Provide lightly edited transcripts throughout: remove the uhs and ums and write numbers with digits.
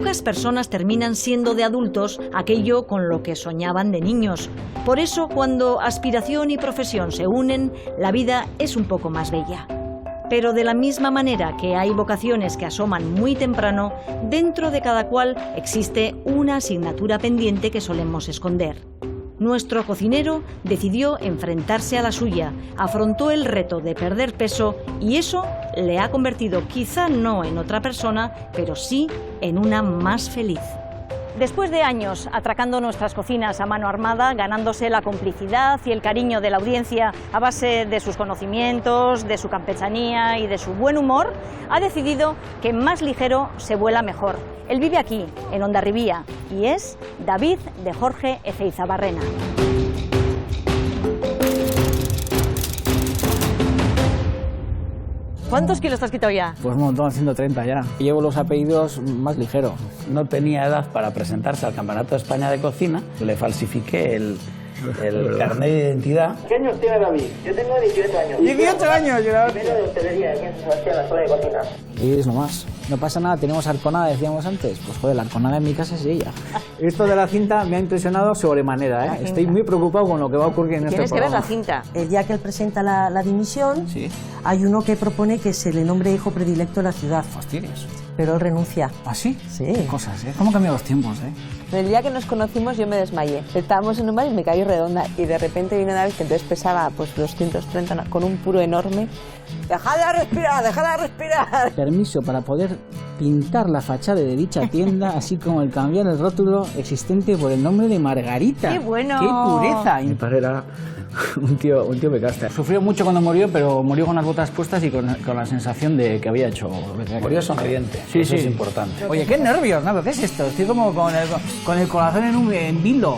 Pocas personas terminan siendo de adultos aquello con lo que soñaban de niños. Por eso, cuando aspiración y profesión se unen, la vida es un poco más bella. Pero de la misma manera que hay vocaciones que asoman muy temprano, dentro de cada cual existe una asignatura pendiente que solemos esconder. Nuestro cocinero decidió enfrentarse a la suya, afrontó el reto de perder peso y eso le ha convertido quizá no en otra persona, pero sí en una más feliz. Después de años atracando nuestras cocinas a mano armada, ganándose la complicidad y el cariño de la audiencia a base de sus conocimientos, de su campechanía y de su buen humor, ha decidido que más ligero se vuela mejor. Él vive aquí, en Hondarribía, y es David de Jorge Ezeizabarrena. ¿Cuántos kilos te has quitado ya? Pues un montón, 130 ya. Llevo los apellidos más ligeros. No tenía edad para presentarse al Campeonato de España de Cocina. Le falsifiqué el carnet de identidad. ¿Qué años tiene David? Yo tengo 18 años. 18 años, yo. Primero de hostelería aquí en San Sebastián, la escuela de cocina. Y es lo más. No pasa nada, tenemos arconada, decíamos antes. Pues joder, la arconada en mi casa es ella. Esto de la cinta me ha impresionado sobremanera, ¿eh? Estoy muy preocupado con lo que va a ocurrir en este programa. Tienes que ver la cinta. El día que él presenta la dimisión, sí, hay uno que propone que se le nombre hijo predilecto de la ciudad. Fastidios. Pero él renuncia. ¿Ah, sí? Sí. Qué cosas, ¿eh? ¿Cómo han cambiado los tiempos, eh? El día que nos conocimos yo me desmayé. Estábamos en un bar y me caí redonda y de repente vino David, que entonces pesaba pues 230 con un puro enorme. ¡Dejad de respirar! ¡Dejad de respirar! Permiso para poder pintar la fachada de dicha tienda, así como el cambiar el rótulo existente por el nombre de Margarita. ¡Qué bueno! ¡Qué pureza! Mi padre era un tío pecasta. Sufrió mucho cuando murió, pero murió con las botas puestas y con la sensación de que había hecho... Murió sonriente, sí, eso sí, es importante. Oye, qué nervios, ¿no? ¿Qué es esto? Estoy como con el corazón en vilo.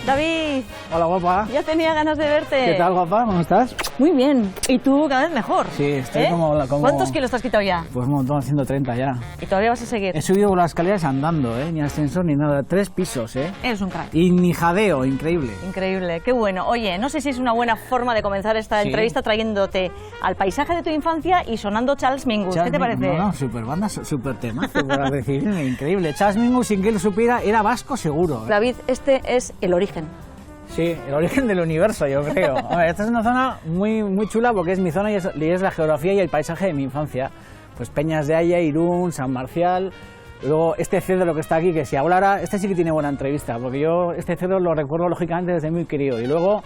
David, Hola, guapa. ya tenía ganas de verte. ¿Qué tal, guapa? ¿Cómo estás? Muy bien. ¿Y tú cada vez mejor? Sí, estoy como... ¿Cuántos kilos te has quitado ya? Pues un montón, 130 ya. ¿Y todavía vas a seguir? He subido por las escaleras andando, ni ascensor ni nada. 3 pisos, Eres un crack. Y ni jadeo, increíble. Increíble, qué bueno. Oye, no sé si es una buena forma de comenzar esta entrevista trayéndote al paisaje de tu infancia y sonando Charles Mingus. ¿Qué te parece? No, super banda, super temazo, por decirme, increíble. Charles Mingus, sin que él lo supiera, era vasco seguro. David, este es el origen. Sí, el origen del universo, yo creo. Hombre, esta es una zona muy chula porque es mi zona y es la geografía y el paisaje de mi infancia. Pues Peñas de Aya, Irún, San Marcial. Luego este cedro que está aquí, que si hablara, este sí que tiene buena entrevista, porque yo este cedro lo recuerdo lógicamente desde muy querido. Y luego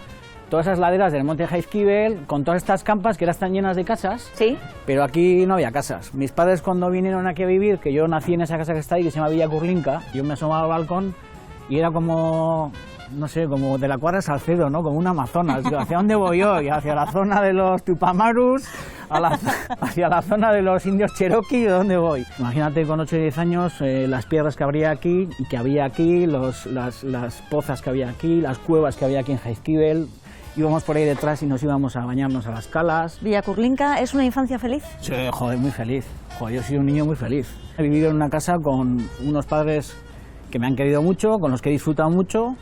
todas esas laderas del monte Jaizkibel, con todas estas campas que ahora están llenas de casas. Sí. Pero aquí no había casas. Mis padres cuando vinieron aquí a vivir, que yo nací en esa casa que está ahí, que se llama Villa Curlinca, yo me asomaba al balcón y era como... no sé, como de la Cuadra Salcedo, ¿no? Como un Amazonas. Digo, ¿hacia dónde voy hoy? ¿Hacia la zona de los Tupamarus? ¿Hacia la zona de los indios Cherokee? ¿De dónde voy? Imagínate con 8 o 10 años las piedras que habría aquí y que había aquí, las pozas que había aquí, las cuevas que había aquí en Jaizkibel. Íbamos por ahí detrás y nos íbamos a bañarnos a las calas. Villa Curlinca, ¿es una infancia feliz? Sí, joder, muy feliz. Joder, yo soy un niño muy feliz. He vivido en una casa con unos padres que me han querido mucho, con los que he disfrutado mucho.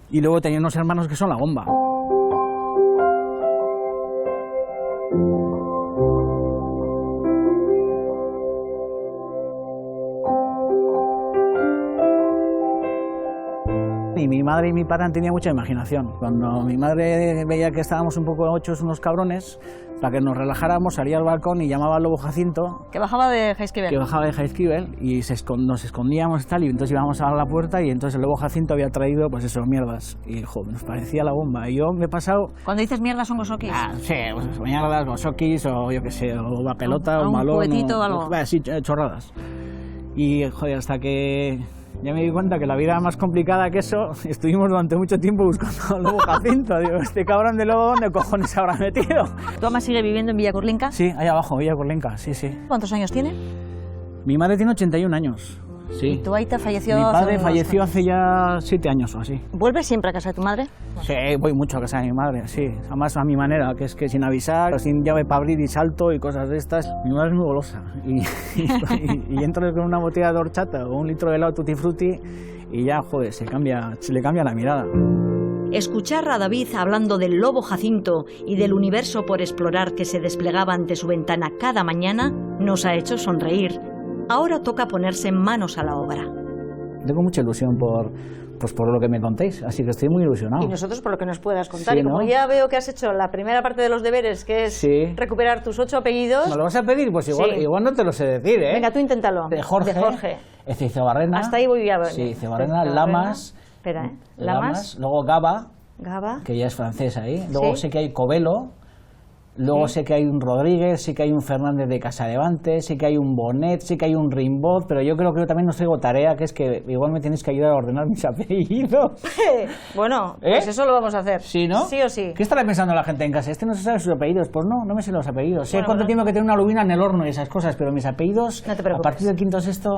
Y luego tenía unos hermanos que son la bomba. Y mi madre y mi padre han tenido mucha imaginación. Cuando mi madre veía que estábamos un poco hechos unos cabrones, para que nos relajáramos, salía al balcón y llamaba al lobo Jacinto. Que bajaba de Jaizkibel. Que bajaba de Jaizkibel y nos escondíamos tal, y entonces íbamos a la puerta y entonces el lobo Jacinto había traído, pues eso, mierdas. Y joder, nos parecía la bomba. Y yo me he pasado... Cuando dices mierdas son gosokis. Sí, pues, mierdas, gosokis o yo qué sé, o la pelota, o un balón. Un juguetito o algo. Sí, chorradas. Y joder, hasta que... ya me di cuenta que la vida era más complicada que eso. Estuvimos durante mucho tiempo buscando al lobo Jacinto. Digo, este cabrón de lobo, ¿dónde cojones se habrá metido? ¿Tu ama sigue viviendo en Villa Curlinca? Sí, ahí abajo, Villa Curlinca, sí, sí. ¿Cuántos años tiene? Mi madre tiene 81 años. Sí. ¿Y tu aita falleció Mi hace padre unos falleció años? hace ya 7 años o así. ¿Vuelves siempre a casa de tu madre? Sí, voy mucho a casa de mi madre, sí. Además a mi manera, que es que sin avisar, sin llave para abrir y salto y cosas de estas. Mi madre es muy golosa. Y entro con una botella de horchata o un litro de helado tutti frutti y ya, joder, se le cambia la mirada. Escuchar a David hablando del lobo Jacinto y del universo por explorar que se desplegaba ante su ventana cada mañana nos ha hecho sonreír. Ahora toca ponerse manos a la obra. Tengo mucha ilusión por lo que me contéis, así que estoy muy ilusionado. Y nosotros por lo que nos puedas contar. Sí, y como ¿no? ya veo que has hecho la primera parte de los deberes, que es Sí. recuperar tus 8 apellidos. ¿Me lo vas a pedir? Pues igual, Sí. igual no te lo sé decir, ¿eh? Venga, tú inténtalo. De Jorge. Hasta ahí voy a ver. Sí, Cebarrena, Lamas. Espera, Lamas. Luego Gaba, Gaba. que ya es francés ahí. Luego Sí. sé que hay Covelo. Luego sé que hay un Rodríguez, sé que hay un Fernández de Casadevante, sé que hay un Bonet, sé que hay un Rimbaud, pero yo creo que también os traigo tarea, que es que igual me tenéis que ayudar a ordenar mis apellidos. Bueno, ¿Eh? pues eso lo vamos a hacer. ¿Sí, no? Sí o sí. ¿Qué estará pensando la gente en casa? Este no se sabe sus apellidos. Pues no me sé los apellidos. Sé Bueno, cuánto bueno. tiempo que tener una lubina en el horno y esas cosas, pero mis apellidos, No te a preocupes. partir del quinto o sexto...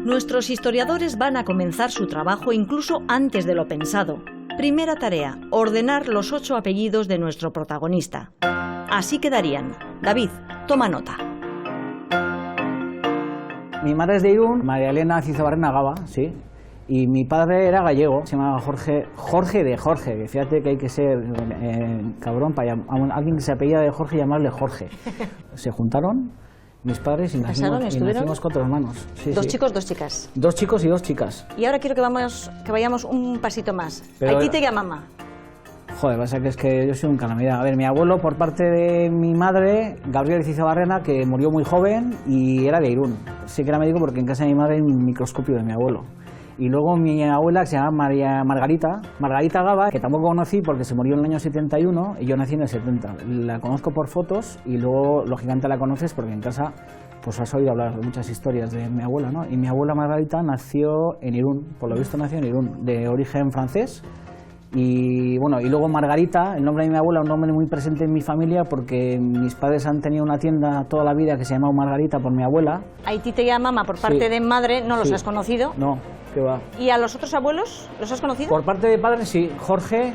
Nuestros historiadores van a comenzar su trabajo incluso antes de lo pensado. Primera tarea, ordenar los 8 apellidos de nuestro protagonista. Así quedarían. David, toma nota. Mi madre es de Irún, María Elena Cizobarrena Gaba, sí. Y mi padre era gallego, se llamaba Jorge de Jorge, que fíjate que hay que ser cabrón para alguien que se apellida de Jorge llamarle Jorge. Se juntaron mis padres y ¿Casaron? ¿Estuvieron? nacimos 4 hermanos. Sí, 2 sí. chicos, 2 chicas. 2 chicos y 2 chicas. Y ahora quiero que vayamos un pasito más. Pero- Aquí te llama mamá. Joder, pasa que es que yo soy un calamidad. A ver, mi abuelo por parte de mi madre, Gabriel Cizobarrena, que murió muy joven y era de Irún. Sí que era médico porque en casa de mi madre hay un microscopio de mi abuelo. Y luego mi abuela, que se llama Margarita Gaba, que tampoco conocí porque se murió en el año 71 y yo nací en el 70. La conozco por fotos y luego, lógicamente, la conoces porque en casa pues has oído hablar de muchas historias de mi abuela, ¿no? Y mi abuela Margarita nació en Irún, por lo visto nació en Irún, de origen francés. Y bueno, y luego Margarita, el nombre de mi abuela, un nombre muy presente en mi familia porque mis padres han tenido una tienda toda la vida que se llamaba Margarita por mi abuela. A ti te llama mamá por parte Sí. de madre, ¿no los Sí. has conocido? No, qué va. ¿Y a los otros abuelos los has conocido? Por parte de padre sí, Jorge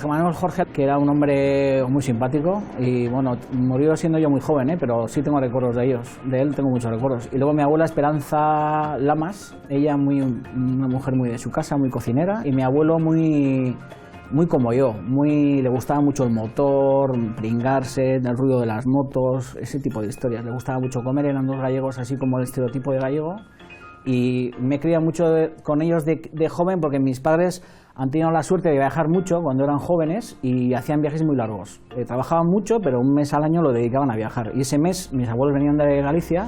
Manuel Jorge, que era un hombre muy simpático y bueno, murió siendo yo muy joven, pero sí tengo recuerdos de él tengo muchos recuerdos. Y luego mi abuela Esperanza Lamas, ella una mujer muy de su casa, muy cocinera, y mi abuelo muy como yo, le gustaba mucho el motor, pringarse, el ruido de las motos, ese tipo de historias. Le gustaba mucho comer, eran 2 gallegos así como el estereotipo de gallego. Y me he criado mucho con ellos de joven porque mis padres han tenido la suerte de viajar mucho cuando eran jóvenes y hacían viajes muy largos. Trabajaban mucho, pero un mes al año lo dedicaban a viajar. Y ese mes mis abuelos venían de Galicia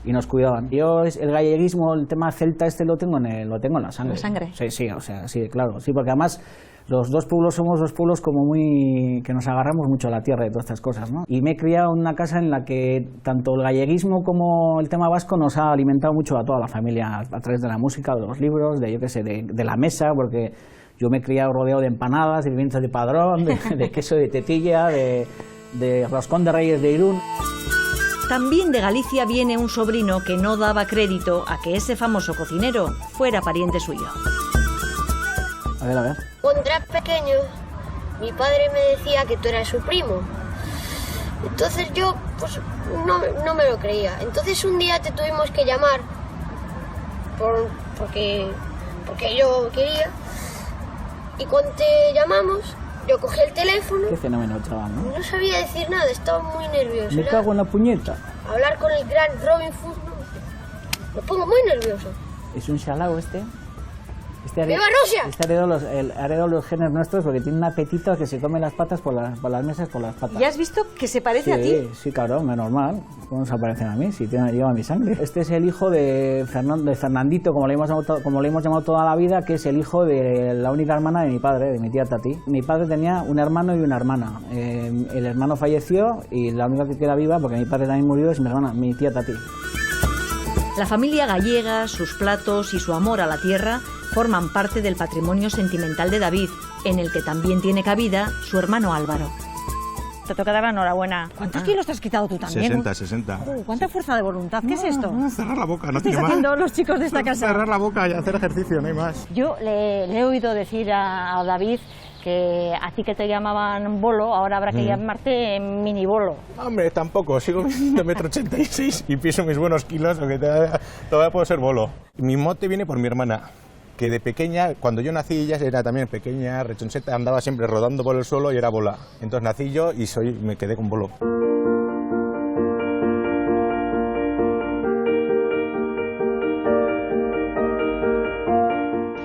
y nos cuidaban. Yo el galleguismo, el tema celta lo tengo en la sangre. ¿En la sangre? Sí, o sea, sí, claro. Sí, porque además los 2 pueblos somos 2 pueblos como que nos agarramos mucho a la tierra y todas estas cosas, ¿no? Y me he criado en una casa en la que tanto el galleguismo como el tema vasco nos ha alimentado mucho a toda la familia a través de la música, de los libros, de yo qué sé, de la mesa, porque yo me he criado rodeado de empanadas, de pimientos de padrón, de queso de tetilla, de roscón de Reyes de Irún. También de Galicia viene un sobrino que no daba crédito a que ese famoso cocinero fuera pariente suyo. A ver. Cuando era pequeño, mi padre me decía que tú eras su primo. Entonces yo, pues, no me lo creía. Entonces un día te tuvimos que llamar porque yo quería. Y cuando te llamamos, yo cogí el teléfono. Qué fenómeno, chaval, ¿no? No sabía decir nada, estaba muy nervioso. Me cago en la puñeta. Hablar con el gran Robin Hood, no. Me pongo muy nervioso. Es un chalao este. ¡Viva Rusia! Este heredó los genes nuestros porque tiene un apetito que se come las patas por las mesas por las patas. ¿Ya has visto que se parece Sí, a ti? sí, cabrón, es normal. ¿Cómo se parecen a mí? Si lleva mi sangre. Este es el hijo de Fernandito, como le hemos llamado toda la vida, que es el hijo de la única hermana de mi padre, de mi tía Tati. Mi padre tenía un hermano y una hermana. El hermano falleció y la única que queda viva, porque mi padre también murió, es mi tía Tati. La familia gallega, sus platos y su amor a la tierra forman parte del patrimonio sentimental de David, en el que también tiene cabida su hermano Álvaro. te toca dar la enhorabuena. ¿Cuántos kilos te has quitado tú también? 60. ¿Cuánta fuerza de voluntad? ¿Qué es esto? Cerrar la boca, no ¿Qué estáis tiene más. haciendo los chicos de esta casa? Cerrar la boca y hacer ejercicio, no hay más. Yo le he oído decir a David que a ti que te llamaban bolo, ahora habrá que llamarte mini bolo. Hombre, tampoco, sigo midiendo 1,86 m y pienso mis buenos kilos, aunque todavía puedo ser bolo. Mi mote viene por mi hermana, que de pequeña, cuando yo nací, ella era también pequeña, rechoncheta, andaba siempre rodando por el suelo y era bola. Entonces nací yo y me quedé con bolo.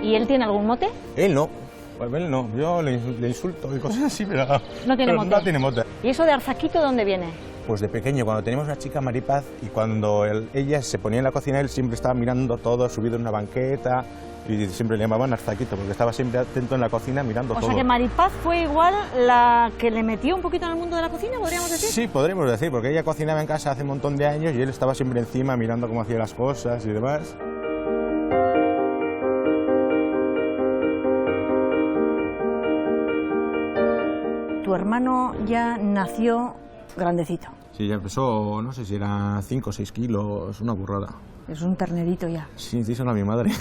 ¿Y él tiene algún mote? Él no. Pues él no, yo le insulto y cosas así, pero No tiene mote. No tiene mote. ¿Y eso de Arzaquito dónde viene? Pues de pequeño, cuando teníamos una chica, Maripaz, y cuando ella se ponía en la cocina, él siempre estaba mirando todo, subido en una banqueta, y siempre le llamaban Arzaquito, porque estaba siempre atento en la cocina mirando todo. O sea que Maripaz fue igual la que le metió un poquito en el mundo de la cocina, ¿podríamos decir? Sí, podríamos decir, porque ella cocinaba en casa hace un montón de años y él estaba siempre encima mirando cómo hacía las cosas y demás. Tu hermano ya nació grandecito. Sí, ya pesó, no sé si era 5 o 6 kilos, una burrada. Es un ternerito ya. Sí, díselo a mi madre.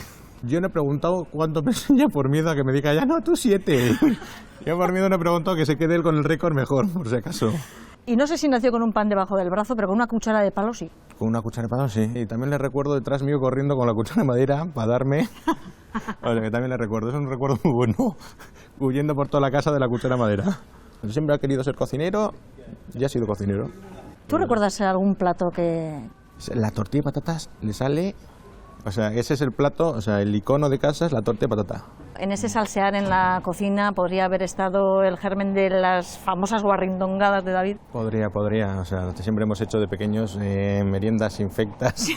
Yo no he preguntado cuánto pesa ella por miedo a que me diga, ya no, tú 7. Yo por miedo no he preguntado que se quede él con el récord mejor, por si acaso. Y no sé si nació con un pan debajo del brazo, pero con una cuchara de palo sí. Con una cuchara de palo, sí. Y también le recuerdo detrás mío corriendo con la cuchara de madera para darme. O sea, que también le recuerdo, es un recuerdo muy bueno. Huyendo por toda la casa de la cuchara de madera. Siempre ha querido ser cocinero y ha sido cocinero. ¿Tú recuerdas algún plato que...? La tortilla de patatas le sale... O sea, ese es el plato, o sea, el icono de casa es la tortilla de patata. En ese salsear en la cocina podría haber estado el germen de las famosas guarrindongadas de David. Podría, o sea, siempre hemos hecho de pequeños meriendas infectas.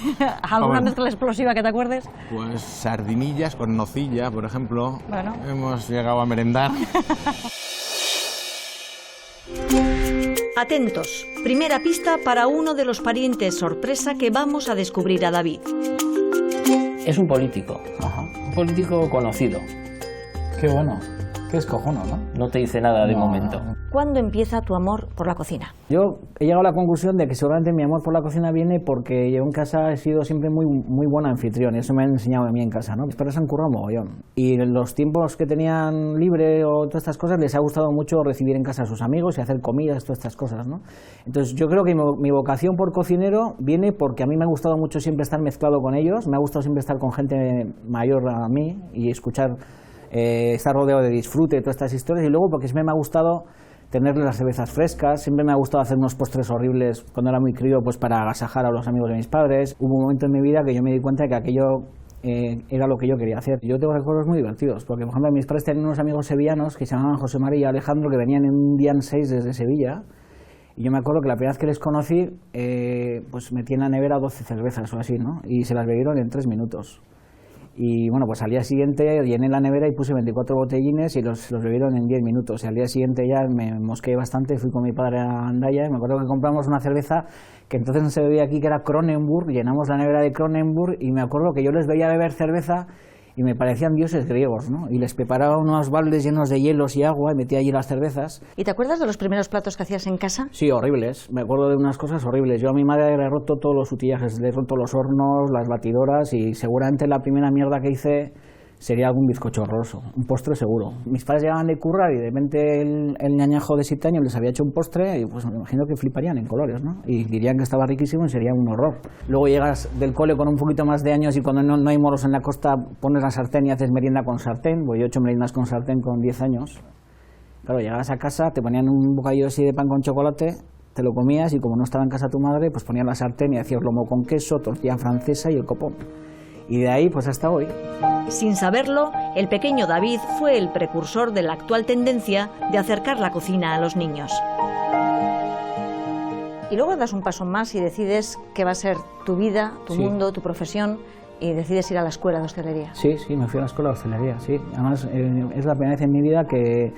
¿Alguna mezcla explosiva que te acuerdes? Pues sardinillas con nocilla, por ejemplo. Bueno. Hemos llegado a merendar. Atentos, primera pista para uno de los parientes sorpresa que vamos a descubrir a David. Es un político, un político conocido. Qué bueno, qué escojono, ¿no? No te dice nada de momento. ¿Cuándo empieza tu amor por la cocina? Yo he llegado a la conclusión de que seguramente mi amor por la cocina viene porque yo en casa he sido siempre muy buen anfitrión y eso me han enseñado a mí en casa, ¿no? Mis padres han currado mogollón y en los tiempos que tenían libre o todas estas cosas les ha gustado mucho recibir en casa a sus amigos y hacer comidas, todas estas cosas, ¿no? Entonces yo creo que mi vocación por cocinero viene porque a mí me ha gustado mucho siempre estar mezclado con ellos, me ha gustado siempre estar con gente mayor a mí y escuchar, estar rodeado de disfrute, todas estas historias y luego porque siempre me ha gustado tenerles las cervezas frescas, siempre me ha gustado hacer unos postres horribles cuando era muy crío pues para agasajar a los amigos de mis padres. Hubo un momento en mi vida que yo me di cuenta de que aquello era lo que yo quería hacer. Yo tengo recuerdos muy divertidos, porque por ejemplo mis padres tenían unos amigos sevillanos que se llamaban José María y Alejandro que venían en un día en 6 desde Sevilla y yo me acuerdo que la primera vez que les conocí pues metí en la nevera 12 cervezas o así, ¿no? Y se las bebieron en 3 minutos. Y bueno, pues al día siguiente llené la nevera y puse 24 botellines y los bebieron en 10 minutos. Y al día siguiente ya me mosqueé bastante, fui con mi padre a Andaya y me acuerdo que compramos una cerveza que entonces no se bebía aquí, que era Kronenburg, llenamos la nevera de Kronenburg y me acuerdo que yo les veía beber cerveza y me parecían dioses griegos, ¿no? Y les preparaba unos baldes llenos de hielos y agua y metía allí las cervezas. ¿Y te acuerdas de los primeros platos que hacías en casa? Sí, horribles. Me acuerdo de unas cosas horribles. Yo a mi madre le he roto todos los utillajes, le he roto los hornos, las batidoras y seguramente la primera mierda que hice sería algún bizcocho horroroso, un postre seguro. Mis padres llegaban de currar y de repente el ñañajo de 7 años les había hecho un postre y pues me imagino que fliparían en colores, ¿no? Y dirían que estaba riquísimo y sería un horror. Luego llegas del cole con un poquito más de años y cuando no hay moros en la costa pones la sartén y haces merienda con sartén, pues yo he hecho meriendas con sartén con 10 años. Claro, llegabas a casa, te ponían un bocadillo así de pan con chocolate, te lo comías y como no estaba en casa tu madre, pues ponías la sartén y hacías lomo con queso, tortilla francesa y el copón. Y de ahí pues hasta hoy. Sin saberlo, el pequeño David fue el precursor de la actual tendencia de acercar la cocina a los niños. Y luego das un paso más y decides que va a ser tu vida, tu mundo, tu profesión y decides ir a la escuela de hostelería. Sí, me fui a la escuela de hostelería, sí. Además es la primera vez en mi vida que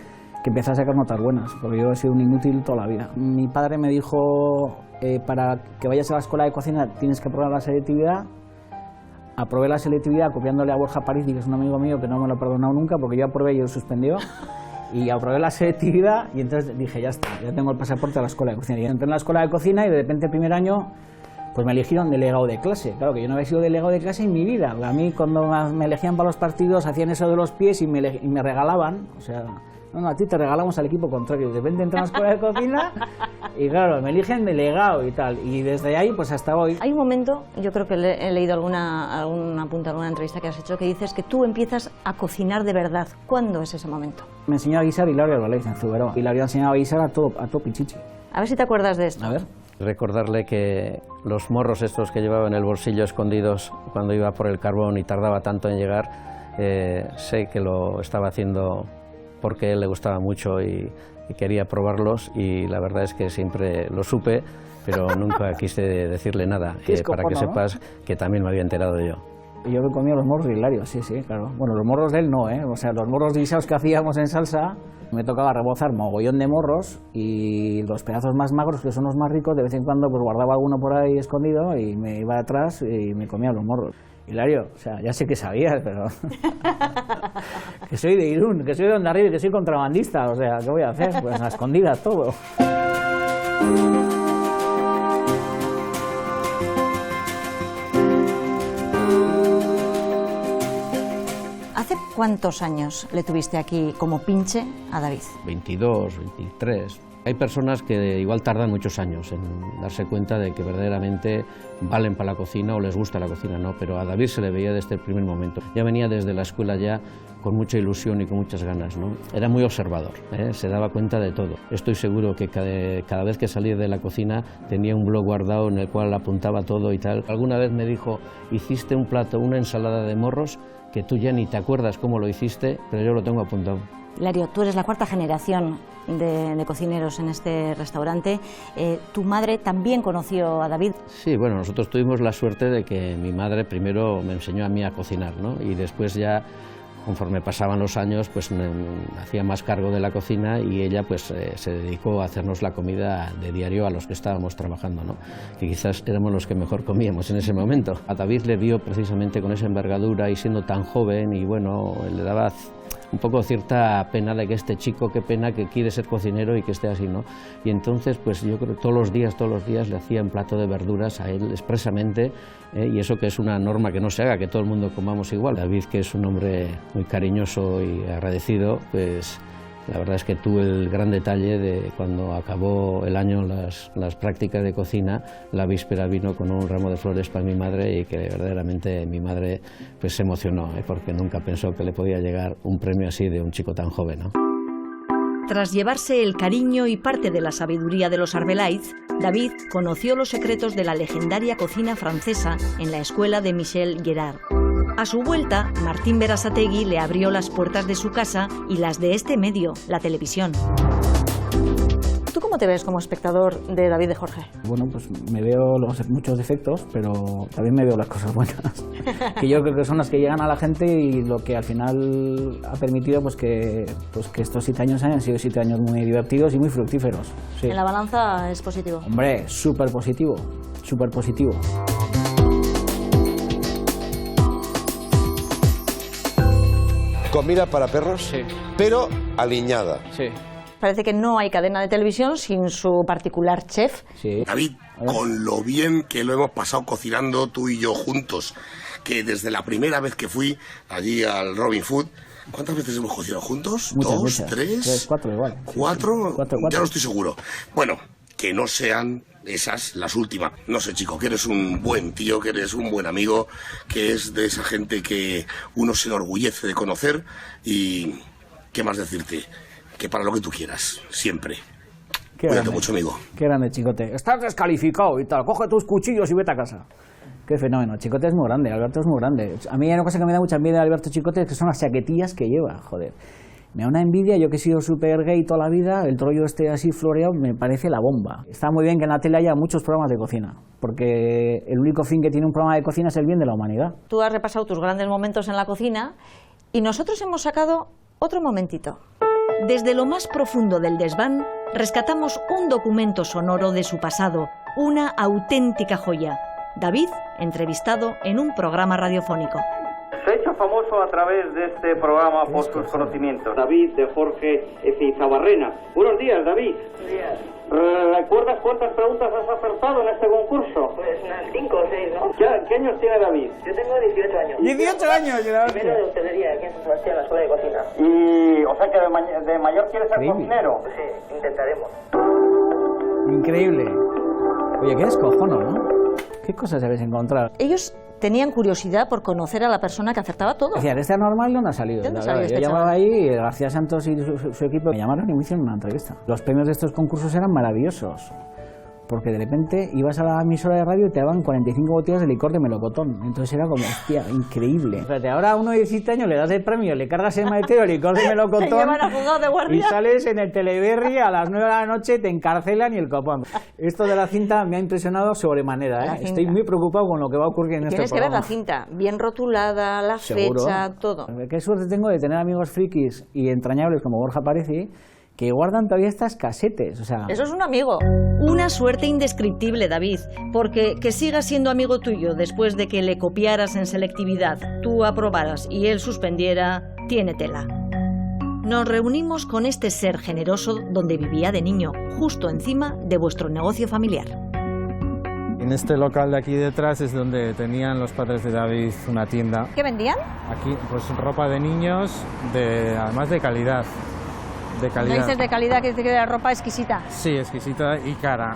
empecé a sacar notas buenas, porque yo he sido un inútil toda la vida. Mi padre me dijo, para que vayas a la escuela de cocina tienes que probar la selectividad. Aprobé la selectividad copiándole a Borja Parisi, que es un amigo mío que no me lo ha perdonado nunca, porque yo aprobé y él suspendió. Y aprobé la selectividad y entonces dije, ya está, ya tengo el pasaporte a la escuela de cocina. Y entré en la escuela de cocina y de repente el primer año pues me eligieron delegado de clase. Claro que yo no había sido delegado de clase en mi vida. A mí cuando me elegían para los partidos hacían eso de los pies y me regalaban, o sea, no, a ti te regalamos al equipo contrario. De repente entré en la escuela de cocina y claro, me eligen delegado y tal. Y desde ahí pues hasta hoy. Hay un momento, yo creo que he leído algún apunte, alguna entrevista que has hecho, que dices que tú empiezas a cocinar de verdad. ¿Cuándo es ese momento? Me enseñó a guisar Hilario Álvarez en Zuberoa. Hilario ha enseñado a guisar a todo pichichi. A ver si te acuerdas de esto. A ver. Recordarle que los morros estos que llevaba en el bolsillo escondidos cuando iba por el carbón y tardaba tanto en llegar, sé que lo estaba haciendo porque a él le gustaba mucho y quería probarlos, y la verdad es que siempre lo supe, pero nunca quise decirle nada, para que sepas que también me había enterado yo. Yo me comía los morros de Hilario, sí, claro. Bueno, los morros de él no, o sea, los morros guisados que hacíamos en salsa, me tocaba rebozar mogollón de morros, y los pedazos más magros, que son los más ricos, de vez en cuando pues guardaba alguno por ahí escondido y me iba atrás y me comía los morros. Hilario, o sea, ya sé que sabías, pero que soy de Irún, que soy de Hondarribia, que soy contrabandista, o sea, ¿qué voy a hacer? Pues a escondidas todo. ¿Hace cuántos años le tuviste aquí como pinche a David? 22, 23... Hay personas que igual tardan muchos años en darse cuenta de que verdaderamente valen para la cocina o les gusta la cocina, ¿no? Pero a David se le veía desde el primer momento. Ya venía desde la escuela ya con mucha ilusión y con muchas ganas, ¿no? Era muy observador, se daba cuenta de todo. Estoy seguro que cada vez que salía de la cocina tenía un blog guardado en el cual apuntaba todo y tal. Alguna vez me dijo, hiciste un plato, una ensalada de morros, que tú ya ni te acuerdas cómo lo hiciste, pero yo lo tengo apuntado. Hilario, tú eres la cuarta generación de cocineros en este restaurante. ¿Tu madre también conoció a David? Sí, bueno, nosotros tuvimos la suerte de que mi madre primero me enseñó a mí a cocinar, ¿no? Y después ya, conforme pasaban los años, pues me hacía más cargo de la cocina, y ella pues se dedicó a hacernos la comida de diario a los que estábamos trabajando, ¿no? Que quizás éramos los que mejor comíamos en ese momento. A David le vio precisamente con esa envergadura y siendo tan joven, y bueno, le daba un poco cierta pena de que este chico, qué pena que quiere ser cocinero y que esté así, ¿no? Y entonces, pues yo creo que todos los días le hacía un plato de verduras a él expresamente, y eso que es una norma que no se haga, que todo el mundo comamos igual. David, que es un hombre muy cariñoso y agradecido, pues la verdad es que tuve el gran detalle de cuando acabó el año las prácticas de cocina, la víspera vino con un ramo de flores para mi madre, y que verdaderamente mi madre pues se emocionó, porque nunca pensó que le podía llegar un premio así de un chico tan joven, ¿no? Tras llevarse el cariño y parte de la sabiduría de los Arbelaiz, David conoció los secretos de la legendaria cocina francesa en la escuela de Michel Guérard. A su vuelta, Martín Berasategui le abrió las puertas de su casa y las de este medio, la televisión. ¿Tú cómo te ves como espectador de David de Jorge? Bueno, pues me veo muchos defectos, pero también me veo las cosas buenas, que yo creo que son las que llegan a la gente, y lo que al final ha permitido pues que estos 7 años hayan sido 7 años muy divertidos y muy fructíferos. Sí. En la balanza es positivo. Hombre, súper positivo, súper positivo. Comida para perros, sí, pero aliñada. Sí. Parece que no hay cadena de televisión sin su particular chef. Sí. David, con lo bien que lo hemos pasado cocinando tú y yo juntos, que desde la primera vez que fui allí al Robin Food, ¿cuántas veces hemos cocinado juntos? Muchas. ¿2, 3? 3, 4 igual. ¿4? Cuatro. Ya no estoy seguro. Bueno, que no sean esas las últimas. No sé, chico, que eres un buen tío, que eres un buen amigo, que es de esa gente que uno se enorgullece de conocer, y ¿qué más decirte? Que para lo que tú quieras, siempre. Cuídate mucho, amigo. Qué grande, Chicote. Estás descalificado y tal. Coge tus cuchillos y vete a casa. Qué fenómeno. Chicote es muy grande, Alberto es muy grande. A mí hay una cosa que me da mucha envidia de Alberto Chicote, que son las chaquetillas que lleva, joder. Me da una envidia, yo que he sido súper gay toda la vida, el rollo este así floreado me parece la bomba. Está muy bien que en la tele haya muchos programas de cocina, porque el único fin que tiene un programa de cocina es el bien de la humanidad. Tú has repasado tus grandes momentos en la cocina, y nosotros hemos sacado otro momentito. Desde lo más profundo del desván, rescatamos un documento sonoro de su pasado, una auténtica joya. David, entrevistado en un programa radiofónico. Se ha hecho famoso a través de este programa por sus conocimientos. David de Jorge Fizabarrena. Buenos días, David. Buenos días. ¿Recuerdas cuántas preguntas has acertado en este concurso? Pues unas 5 o 6, ¿no? ¿Qué años tiene David? Yo tengo 18 años. 18 años, Primero de hostelería aquí en San Sebastián, la escuela de cocina. Y, o sea que de mayor quieres ser cocinero. Sí, intentaremos. Increíble. Oye, qué descojono, ¿no? ¿Qué cosas habéis encontrado? Ellos tenían curiosidad por conocer a la persona que acertaba todo. Decían, ¿este anormal dónde ha salido? ¿De dónde La salió verdad, este yo llamaba chaval? ahí y García Santos y su equipo me llamaron y me hicieron una entrevista. Los premios de estos concursos eran maravillosos, porque de repente ibas a la emisora de radio y te daban 45 botellas de licor de melocotón. Entonces era como, hostia, increíble. Fíjate, ahora a uno de 17 años le das el premio, le cargas el maletero, licor de melocotón Te llevan a juzgado de guardia. y sales en el Teleberry a las 9 de la noche, te encarcelan y el copón. Esto de la cinta me ha impresionado sobremanera, La ¿eh? cinta. Estoy muy preocupado con lo que va a ocurrir en este Tienes que ver programa. la cinta, bien rotulada, la Seguro. fecha, todo. Qué suerte tengo de tener amigos frikis y entrañables como Borja Pareci que guardan todavía estas casetes. O sea, Eso es un amigo. Una suerte indescriptible, David, porque que siga siendo amigo tuyo después de que le copiaras en selectividad, tú aprobaras y él suspendiera, tiene tela. Nos reunimos con este ser generoso donde vivía de niño, justo encima de vuestro negocio familiar. En este local de aquí detrás es donde tenían los padres de David una tienda. ¿Qué vendían? Aquí, pues ropa de niños, además de calidad. No dices de calidad, que de la ropa exquisita. Sí, exquisita y cara.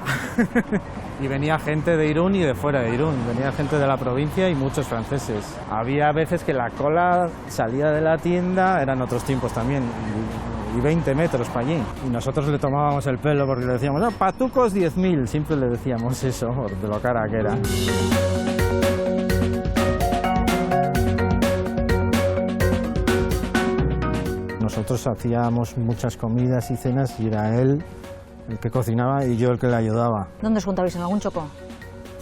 Y venía gente de Irún y de fuera de Irún, venía gente de la provincia y muchos franceses. Había veces que la cola salía de la tienda, eran otros tiempos también, y 20 metros para allí. Y nosotros le tomábamos el pelo porque le decíamos, no, patucos 10.000, siempre le decíamos eso, de lo cara que era. Nosotros hacíamos muchas comidas y cenas y era él el que cocinaba y yo el que le ayudaba. ¿Dónde os juntabais? ¿En algún choco?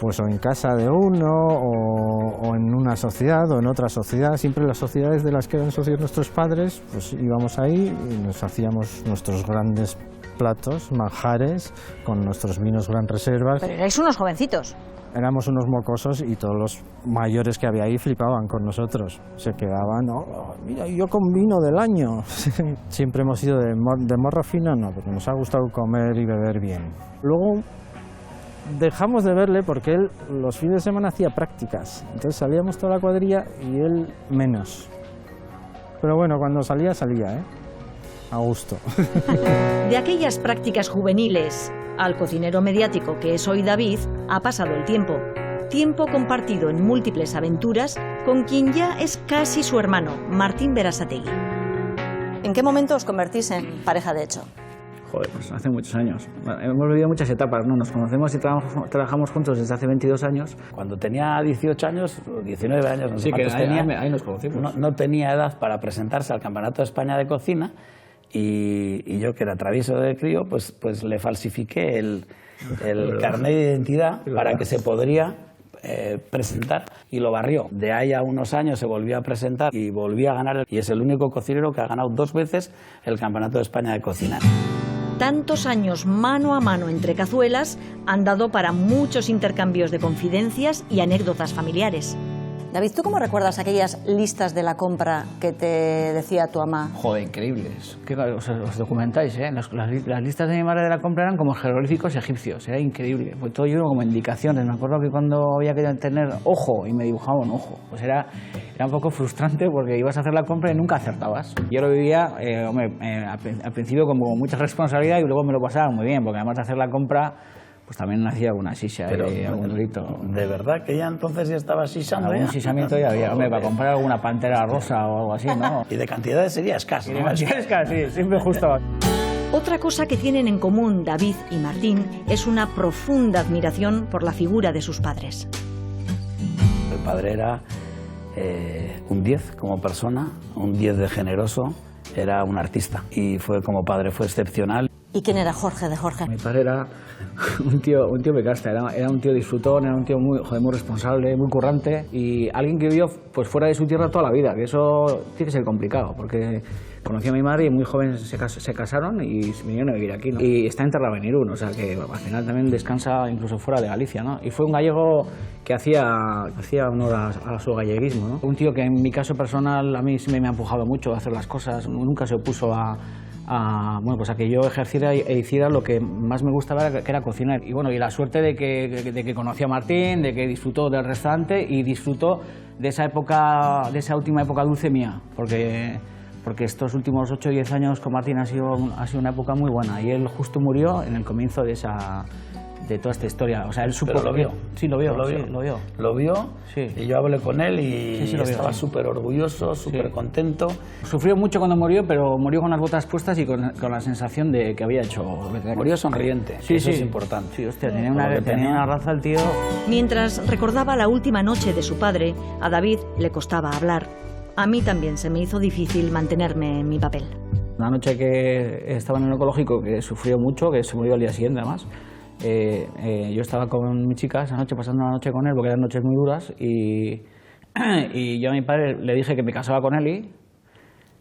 Pues o en casa de uno, o en una sociedad, o en otra sociedad. Siempre las sociedades de las que eran socios nuestros padres, pues íbamos ahí y nos hacíamos nuestros grandes platos, manjares, con nuestros vinos Gran Reservas. Pero erais unos jovencitos. Éramos unos mocosos y todos los mayores que había ahí flipaban con nosotros. Se quedaban, oh, mira, yo con vino del año. Siempre hemos ido de morro fino, no, porque nos ha gustado comer y beber bien. Luego dejamos de verle porque él los fines de semana hacía prácticas. Entonces salíamos toda la cuadrilla y él menos. Pero bueno, cuando salía, ¿eh? A gusto. De aquellas prácticas juveniles al cocinero mediático que es hoy David, ha pasado el tiempo. Tiempo compartido en múltiples aventuras con quien ya es casi su hermano, Martín Berasategui. ¿En qué momento os convertís en pareja de hecho? Joder, pues hace muchos años. Hemos vivido muchas etapas, ¿no? Nos conocemos y trabajamos juntos desde hace 22 años. Cuando tenía 18 años, 19 años, no sé Sí, que cuántos tenía, ahí nos conocimos. no tenía edad para presentarse al Campeonato de España de Cocina y yo, que era travieso de crío, pues le falsifiqué el carnet de identidad para que se podría presentar y lo barrió. De ahí a unos años se volvió a presentar y volvió a ganar y es el único cocinero que ha ganado 2 veces el Campeonato de España de Cocina. Tantos años mano a mano entre cazuelas han dado para muchos intercambios de confidencias y anécdotas familiares. David, ¿tú cómo recuerdas aquellas listas de la compra que te decía tu mamá? Joder, increíbles. Os documentáis, ¿eh? Las listas de mi madre de la compra eran como jeroglíficos egipcios, era increíble. Pues todo yo como indicaciones. Me acuerdo que cuando había que tener ojo y me dibujaba un ojo, pues era un poco frustrante porque ibas a hacer la compra y nunca acertabas. Yo lo vivía, al principio como mucha responsabilidad y luego me lo pasaba muy bien, porque además de hacer la compra, pues también hacía alguna sisa y algún rito. ¿De verdad que ya entonces ya estaba sisando? Algún sisamiento ya había, hombre, para comprar alguna pantera rosa o algo así, ¿no? Y de cantidades sería escaso, ¿no? Sí, siempre justo. Otra cosa que tienen en común David y Martín es una profunda admiración por la figura de sus padres. El padre era un 10 como persona, un 10 de generoso, era un artista y como padre fue excepcional. ¿Y quién era Jorge de Jorge? Mi padre era un tío pecasta, era un tío disfrutón, era un tío muy responsable, muy currante y alguien que vivió pues fuera de su tierra toda la vida, que eso tiene que ser complicado, porque conocí a mi madre y muy jóvenes se casaron y vinieron a vivir aquí, ¿no? Y está enterrado en Irún, o sea que al final también descansa incluso fuera de Galicia, ¿no? Y fue un gallego que hacía honor a su galleguismo, ¿no? Un tío que en mi caso personal a mí sí me ha empujado mucho a hacer las cosas, nunca se opuso a que yo ejerciera e hiciera lo que más me gustaba, que era cocinar. Y bueno, y la suerte de que conocí a Martín, de que disfrutó del restaurante y disfrutó de esa última época dulce mía, porque estos últimos 8 o 10 años con Martín ha sido una época muy buena y él justo murió en el comienzo de toda esta historia. O sea, él supo... Pero lo vio. Sí, lo vio. Lo vio, sí. Y yo hablé con él y sí, estaba súper orgulloso, súper contento. Sufrió mucho cuando murió, pero murió con las botas puestas y con la sensación de que había hecho... Murió sonriente, sí, eso sí. es importante. Sí, hostia, tenía una raza el tío... Mientras recordaba la última noche de su padre, a David le costaba hablar. A mí también se me hizo difícil mantenerme en mi papel. Una noche que estaba en el oncológico, que sufrió mucho, que se murió al día siguiente además, yo estaba con mi chica esa noche, pasando la noche con él, porque eran noches muy duras, y yo a mi padre le dije que me casaba con él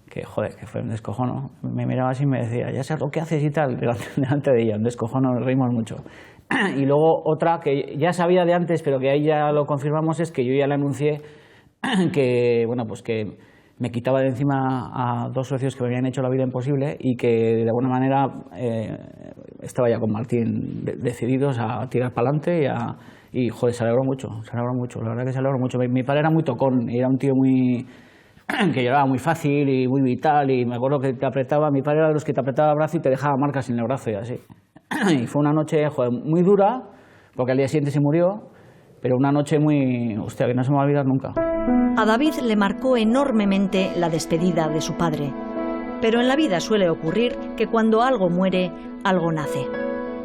que fue un descojono. Me miraba así y me decía, ya sé lo que haces y tal, delante de ella, un descojono, nos reímos mucho. Y luego otra que ya sabía de antes, pero que ahí ya lo confirmamos, es que yo ya le anuncié que, bueno, pues que me quitaba de encima a 2 socios que me habían hecho la vida imposible y que de alguna manera estaba ya con Martín decididos a tirar para adelante y joder, se alegró mucho, la verdad que se alegró mucho. Mi padre era muy tocón y era un tío que lloraba muy fácil y muy vital, y me acuerdo que te apretaba, mi padre era de los que te apretaba el brazo y te dejaba marcas en el brazo y así. Y fue una noche, joder, muy dura, porque al día siguiente se murió, pero una noche hostia, que no se me va a olvidar nunca. A David le marcó enormemente la despedida de su padre. Pero en la vida suele ocurrir que cuando algo muere, algo nace.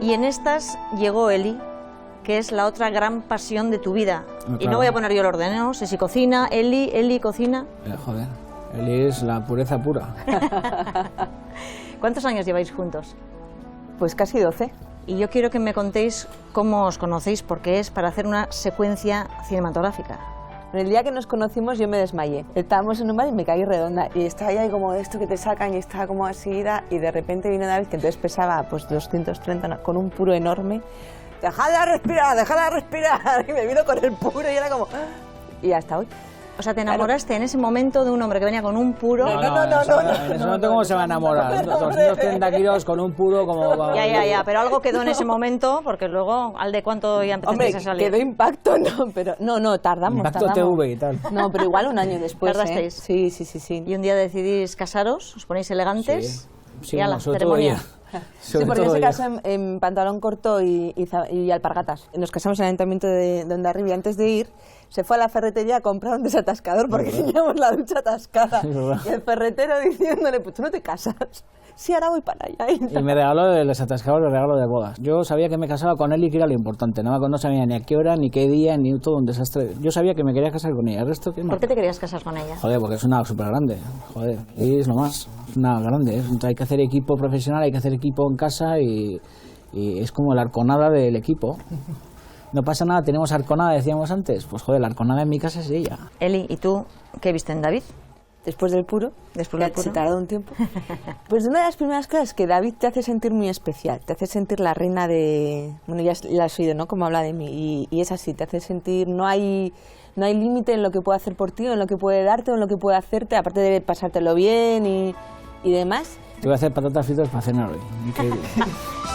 Y en estas llegó Eli, que es la otra gran pasión de tu vida. Claro. Y no voy a poner yo el orden, ¿no? Si cocina, Eli cocina. Joder, Eli es la pureza pura. ¿Cuántos años lleváis juntos? Pues casi 12. Y yo quiero que me contéis cómo os conocéis, porque es para hacer una secuencia cinematográfica. El día que nos conocimos yo me desmayé. Estábamos en un bar y me caí redonda. Y estaba ahí como esto que te sacan y estaba como así y de repente vino David, que entonces pesaba pues 230 con un puro enorme. ¡Dejadla respirar! Y me vino con el puro y era como... Y hasta hoy. O sea, ¿te enamoraste en ese momento de un hombre que venía con un puro? No. En ese momento, ¿cómo se va a enamorar? 230 kilos con un puro como... Ya, pero algo quedó en ese momento, porque luego, ¿al de cuánto ya empezasteis a salir? Quedó impacto, no, tardamos. Impacto TV y tal. No, pero igual un año después. ¿Tardasteis? Sí. Y un día decidís casaros, os ponéis elegantes. Sí, y a la ceremonia. Sí, porque él se casó en pantalón corto y alpargatas. Nos casamos en el ayuntamiento de Hondarribia. Antes de ir, se fue a la ferretería a comprar un desatascador porque teníamos la ducha atascada. Y el ferretero diciéndole, pues tú no te casas. Sí, ahora voy para allá. Y me regaló el desatascador, el regalo de bodas. Yo sabía que me casaba con él y que era lo importante. No sabía ni a qué hora, ni qué día, ni todo un desastre. Yo sabía que me quería casar con ella. ¿El resto qué? ¿Por qué te querías casar con ella? Joder, porque es una súper grande. Joder, y es lo más. Es una grande. Hay que hacer equipo profesional, hay que hacer equipo en casa y es como la arconada del equipo. No pasa nada, tenemos arconada, decíamos antes. Pues joder, la arconada en mi casa es ella. Eli, ¿y tú qué viste en David? Después del puro. Se tardó un tiempo. Pues una de las primeras cosas que David te hace sentir muy especial, te hace sentir la reina de... Bueno, ya la has oído, ¿no? Como habla de mí. Y es así, te hace sentir... No hay límite en lo que puede hacer por ti, en lo que puede darte, en lo que puede hacerte, aparte de pasártelo bien y demás. Te voy a hacer patatas fritas para cenar hoy. Increíble.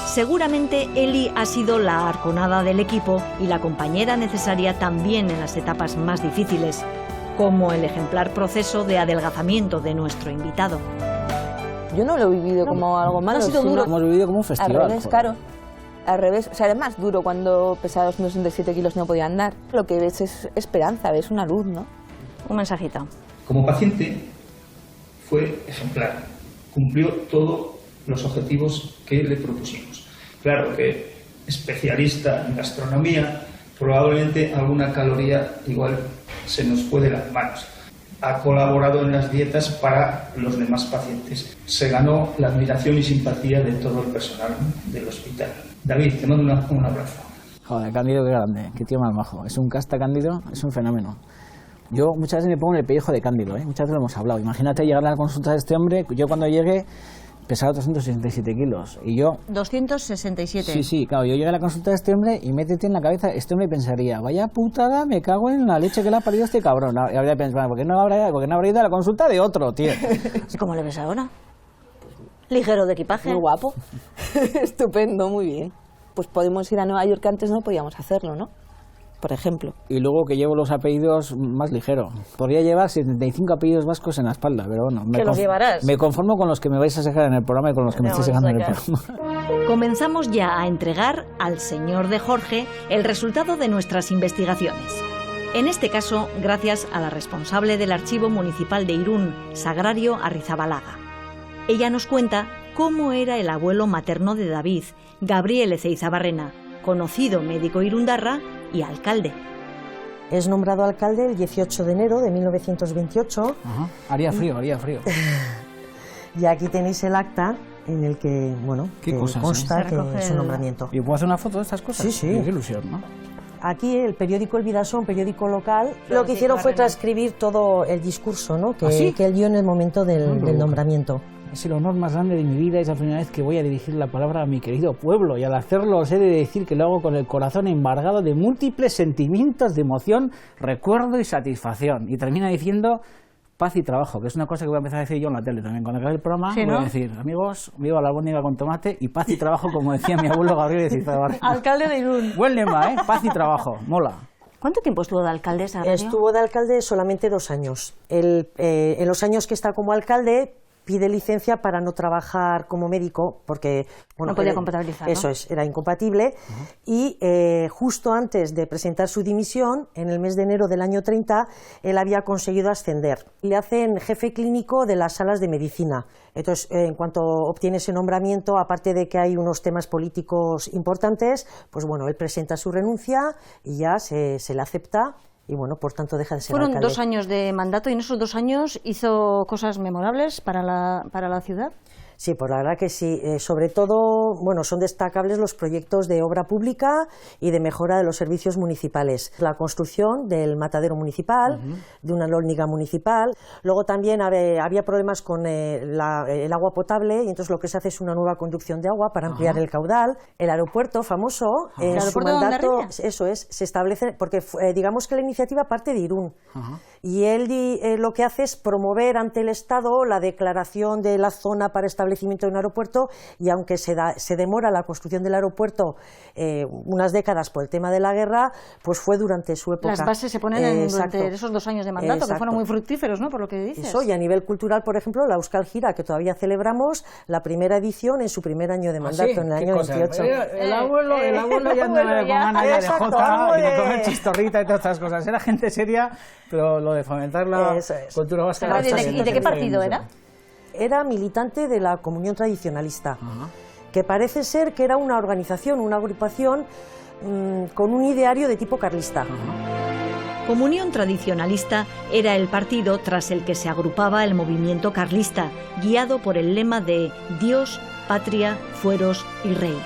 Seguramente Eli ha sido la arconada del equipo y la compañera necesaria también en las etapas más difíciles, como el ejemplar proceso de adelgazamiento de nuestro invitado. Yo no lo he vivido como algo malo. No ha sido duro. Hemos vivido como un festival. Al revés, claro. Al revés, o sea, era más duro cuando pesaba 267 kilos y no podía andar. Lo que ves es esperanza, ves una luz, ¿no? Un mensajito. Como paciente fue ejemplar. Cumplió todos los objetivos que le propusimos. Claro que especialista en gastronomía, probablemente alguna caloría igual se nos fue de las manos. ha colaborado en las dietas para los demás pacientes. Se ganó la admiración y simpatía de todo el personal del hospital. David, te mando un abrazo. Joder, Cándido, qué grande, qué tío más majo. Es un casta, Cándido, es un fenómeno. Yo muchas veces me pongo en el pellejo de Cándido, muchas veces lo hemos hablado. Imagínate llegar a la consulta de este hombre, yo cuando llegué pesaba 267 kilos y yo... 267. Sí, claro, yo llegué a la consulta de este hombre y métete en la cabeza, este hombre pensaría, vaya putada, me cago en la leche que le ha parido este cabrón. Y habría pensado, ¿por qué no habrá ido a la consulta de otro, tío? ¿Cómo le ves ahora? Ligero de equipaje. Muy guapo. Estupendo, muy bien. Pues podemos ir a Nueva York, que antes no podíamos hacerlo, ¿no? Por ejemplo. Y luego que llevo los apellidos más ligero. Podría llevar 75 apellidos vascos en la espalda, pero bueno. ¿Qué los llevarás? Me conformo con los que me vais a sacar en el programa y con los que me estáis sacando en el programa. Comenzamos ya a entregar al señor de Jorge el resultado de nuestras investigaciones. En este caso, gracias a la responsable del Archivo Municipal de Irún, Sagrario Arrizabalaga. Ella nos cuenta cómo era el abuelo materno de David, Gabriel Ezeizabarrena, conocido médico irundarra y alcalde. Es nombrado alcalde el 18 de enero de 1928. Ajá. Haría frío. Y aquí tenéis el acta en el que, bueno, que consta que es su nombramiento. ¿Y puedo hacer una foto de estas cosas? Sí. Qué ilusión, ¿no? Aquí el periódico El Vidasón, periódico local, lo que hicieron fue transcribir todo el discurso, ¿no? que él dio en el momento del nombramiento. Es el honor más grande de mi vida, es la primera vez que voy a dirigir la palabra a mi querido pueblo, y al hacerlo os he de decir que lo hago con el corazón embargado de múltiples sentimientos de emoción, recuerdo y satisfacción. Y termina diciendo paz y trabajo, que es una cosa que voy a empezar a decir yo en la tele también. Cuando acabe el programa voy a decir, amigos, viva la albóndiga con tomate y paz y trabajo, como decía mi abuelo Gabriel Ezeizabarrena. Alcalde de Irún. Buen lema, paz y trabajo, mola. ¿Cuánto tiempo estuvo de alcalde, Sagrario? Estuvo de alcalde solamente 2 años. En los años que está como alcalde pide licencia para no trabajar como médico porque no podía compatibilizar, ¿no? Eso es, era incompatible. Y justo antes de presentar su dimisión, en el mes de enero del año 30, él había conseguido ascender. Le hacen jefe clínico de las salas de medicina. Entonces, en cuanto obtiene ese nombramiento, aparte de que hay unos temas políticos importantes, pues bueno, él presenta su renuncia y ya se le acepta. Y bueno, por tanto deja de ser alcalde. Fueron 2 años de mandato y en esos 2 años hizo cosas memorables para la ciudad. Sí, pues la verdad que sí. Sobre todo, bueno, son destacables los proyectos de obra pública y de mejora de los servicios municipales. La construcción del matadero municipal, de una alhóndiga municipal. Luego también había problemas con el agua potable y entonces lo que se hace es una nueva conducción de agua para ampliar el caudal. El aeropuerto famoso, en su mandato, eso es, se establece, porque digamos que la iniciativa parte de Irún. Y él lo que hace es promover ante el Estado la declaración de la zona para establecimiento de un aeropuerto, y aunque se demora la construcción del aeropuerto unas décadas por el tema de la guerra, pues fue durante su época. Las bases se ponen durante esos 2 años de mandato, que fueron muy fructíferos, ¿no? Por lo que dices. Eso, y a nivel cultural, por ejemplo, la Euskal Gira, que todavía celebramos la primera edición en su primer año de mandato, en el año 28. El abuelo ya no era con ganas de jota y de comer chistorrita y todas estas cosas. Era gente seria, pero lo de fomentar la cultura vasca. ¿Y de qué partido era? Era militante de la Comunión Tradicionalista, que parece ser que era una organización, una agrupación con un ideario de tipo carlista. Comunión Tradicionalista era el partido tras el que se agrupaba el movimiento carlista, guiado por el lema de Dios, Patria, Fueros y Rey.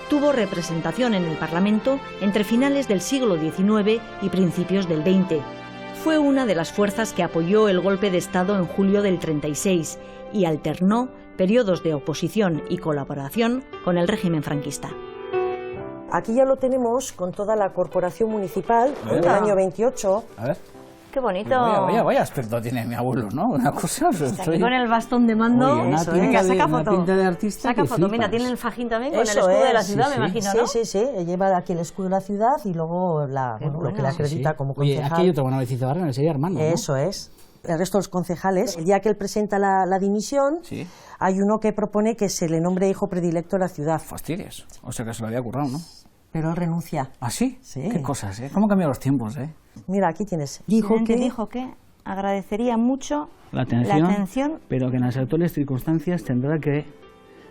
Tuvo representación en el Parlamento entre finales del siglo XIX y principios del XX. Fue una de las fuerzas que apoyó el golpe de Estado en julio del 36 y alternó periodos de oposición y colaboración con el régimen franquista. Aquí ya lo tenemos con toda la corporación municipal del año 28. A ver. Qué bonito. Vaya aspecto tiene mi abuelo, ¿no? Una cosa. Aquí con el bastón de mando. Oye, saca foto. Pinta de artista. Saca foto. Mira, tiene el fajín también con el escudo de la ciudad, me imagino, ¿no? Sí. Lleva aquí el escudo de la ciudad y luego lo que le acredita como concejal. Oye, aquí hay otro bueno de Ezeizabarrena, sería hermano, ¿no? Eso es. El resto de los concejales, el día que él presenta la dimisión, hay uno que propone que se le nombre hijo predilecto de la ciudad. Fastidies. O sea que se lo había currado, ¿no? Pero él renuncia. ¿Ah, sí? Sí. Qué cosas, ¿eh? ¿Cómo cambian los tiempos, eh? Mira, aquí tienes. Dijo que agradecería mucho la atención, pero que en las actuales circunstancias tendrá que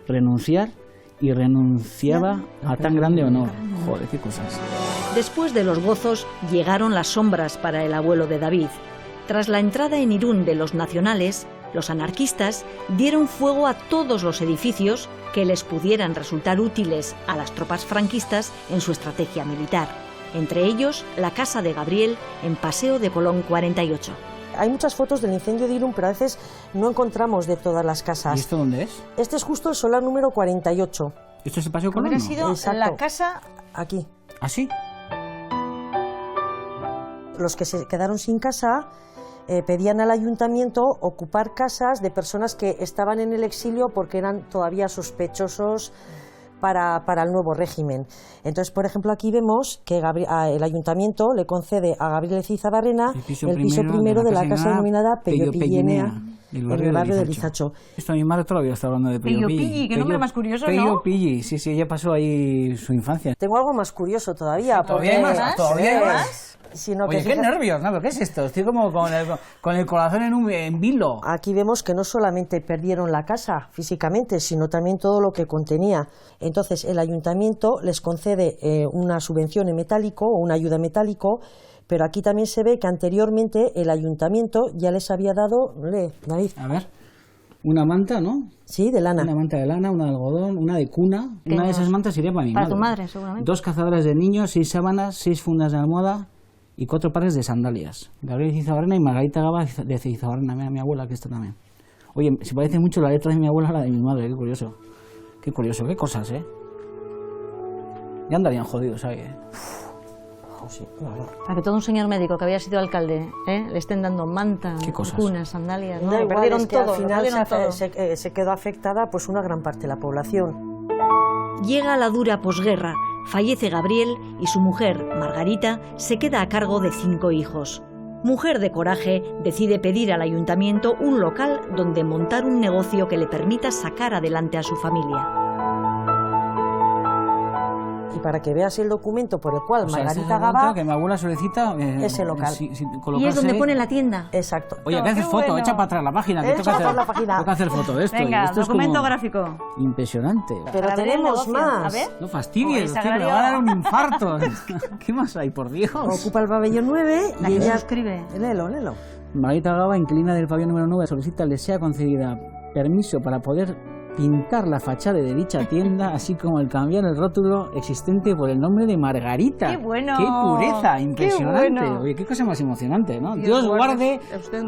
renunciar y renunciaba a tan grande honor. Joder, qué cosas. Después de los gozos llegaron las sombras para el abuelo de David. Tras la entrada en Irún de los nacionales, los anarquistas dieron fuego a todos los edificios que les pudieran resultar útiles a las tropas franquistas en su estrategia militar. Entre ellos, la casa de Gabriel en Paseo de Colón 48. Hay muchas fotos del incendio de Irún, pero a veces no encontramos de todas las casas. ¿Y esto dónde es? Este es justo el solar número 48. ¿Esto es el Paseo Colón? Hubiera sido la casa... Aquí. ¿Ah, sí? Los que se quedaron sin casa pedían al ayuntamiento ocupar casas de personas que estaban en el exilio porque eran todavía sospechosos para el nuevo régimen. Entonces, por ejemplo, aquí vemos que el ayuntamiento le concede a Gabriel Cizabarrena el piso primero de la casa denominada Pello Pillinea, en el barrio de Lizacho. Esto mi madre todavía está hablando de Pello Pilli. Qué nombre más curioso, ¿no? Pello Pilli, sí, ella pasó ahí su infancia. Tengo algo más curioso todavía. ¿Todavía hay más? ¿Todavía hay más? Oye, qué nervios, ¿no? ¿Qué es esto? Estoy como con el corazón en vilo. Aquí vemos que no solamente perdieron la casa físicamente, sino también todo lo que contenía. Entonces, el ayuntamiento les concede una subvención en metálico o una ayuda en metálico, pero aquí también se ve que anteriormente el ayuntamiento ya les había dado... David. A ver, una manta, ¿no? Sí, de lana. Una manta de lana, una de algodón, una de cuna. Una de esas mantas iría para mi madre. Para tu madre, seguramente. 2 cazadoras de niños, 6 sábanas, 6 fundas de almohada y 4 pares de sandalias. Gabriel Cizabarrena y Margarita Gaba de Cizabarrena, mira, mi abuela que está también. Oye, se parece mucho la letra de mi abuela a la de mi madre, qué curioso. Qué curioso, qué cosas, ¿eh? Ya andarían jodidos ahí, ¿eh? Sí, para que todo un señor médico que había sido alcalde le estén dando manta, cunas, sandalias, ¿no? Perdieron todo, al final se quedó afectada pues una gran parte de la población. Llega la dura posguerra, fallece Gabriel y su mujer, Margarita, se queda a cargo de 5 hijos. Mujer de coraje, decide pedir al ayuntamiento un local donde montar un negocio que le permita sacar adelante a su familia. Y para que veas el documento por el cual Margarita Gaba... que mi abuela solicita... ese local. Y es donde pone la tienda. Exacto. Oye, ¿qué haces foto? Bueno. Echa para atrás la página. Que toca hacer foto de esto. Venga, esto documento es como gráfico. Impresionante. Pero tenemos más. A ver. No fastidies, que me va a dar un infarto. ¿Qué más hay, por Dios? Ocupa el pabellón 9 y ella escribe. Léelo. Margarita Gaba, inquilina del pabellón número 9, solicita le sea concedida permiso para poder pintar la fachada de dicha tienda, así como el cambiar el rótulo existente por el nombre de Margarita. ¡Qué bueno! ¡Qué pureza! Impresionante. ¡Qué bueno! Oye, qué cosa más emocionante, ¿no? Dios guarde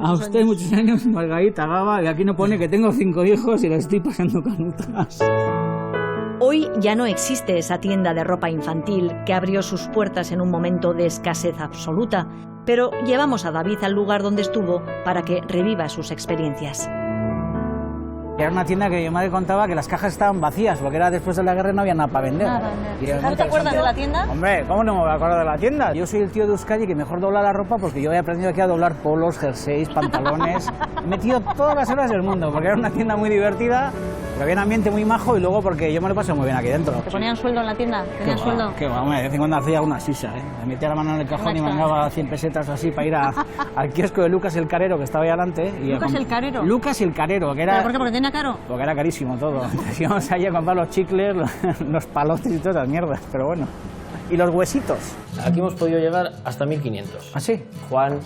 a usted muchos años, Margarita Gaba, y aquí no pone que tengo 5 hijos y lo estoy pasando canutas. Hoy ya no existe esa tienda de ropa infantil que abrió sus puertas en un momento de escasez absoluta, pero llevamos a David al lugar donde estuvo para que reviva sus experiencias. Era una tienda que mi madre contaba que las cajas estaban vacías, porque era después de la guerra y no había nada para vender. ¿Te acuerdas de la tienda? Hombre, ¿cómo no me voy a acordar de la tienda? Yo soy el tío de Euskadi que mejor dobla la ropa porque yo he aprendido aquí a doblar polos, jerseys, pantalones. He metido todas las horas del mundo, porque era una tienda muy divertida, porque había un ambiente muy majo y luego porque yo me lo paso muy bien aquí dentro. ¿Te ponían sueldo en la tienda? ¿Tenían sueldo? Qué va, de vez en cuando hacía una sisa, ¿eh? Me metía la mano en el cajón y me daba 100 pesetas o así para ir al kiosco de Lucas el Carero, que estaba ahí adelante. ¿Lucas el Carero? Lucas el Carero, que era... ¿Pero por qué? ¿Porque tenía caro? Porque era carísimo todo. Entonces íbamos allí a comprar los chicles, los palotes y todas las mierdas, pero bueno. Y los huesitos. Aquí hemos podido llegar hasta 1500. ¿Ah, sí? Juan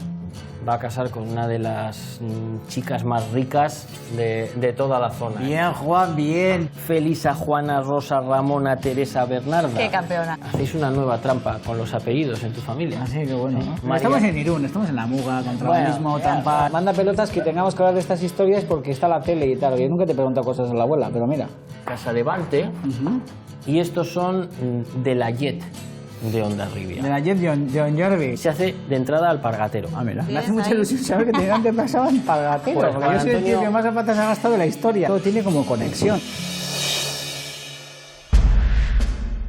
va a casar con una de las chicas más ricas de toda la zona. Bien, Juan, bien. Felisa, Juana, Rosa, Ramona, Teresa, Bernarda. ¡Qué campeona! Hacéis una nueva trampa con los apellidos en tu familia. Ah, sí, qué bueno, ¿no? María... Estamos en Irún, estamos en la Muga, contra el mismo, trampa. Manda pelotas que tengamos que hablar de estas historias porque está la tele y tal. Yo nunca te he preguntado cosas a la abuela, pero mira. Casa Levante. Y estos son de la Jet de Hondarribia. De la Jet de Onjorbi. Se hace de entrada al Pargatero. Ah, mira. Me hace mucha ilusión saber que te pasaba en Pargatero. Pues, porque yo soy el tío que más zapatas ha gastado de la historia. Todo tiene como conexión.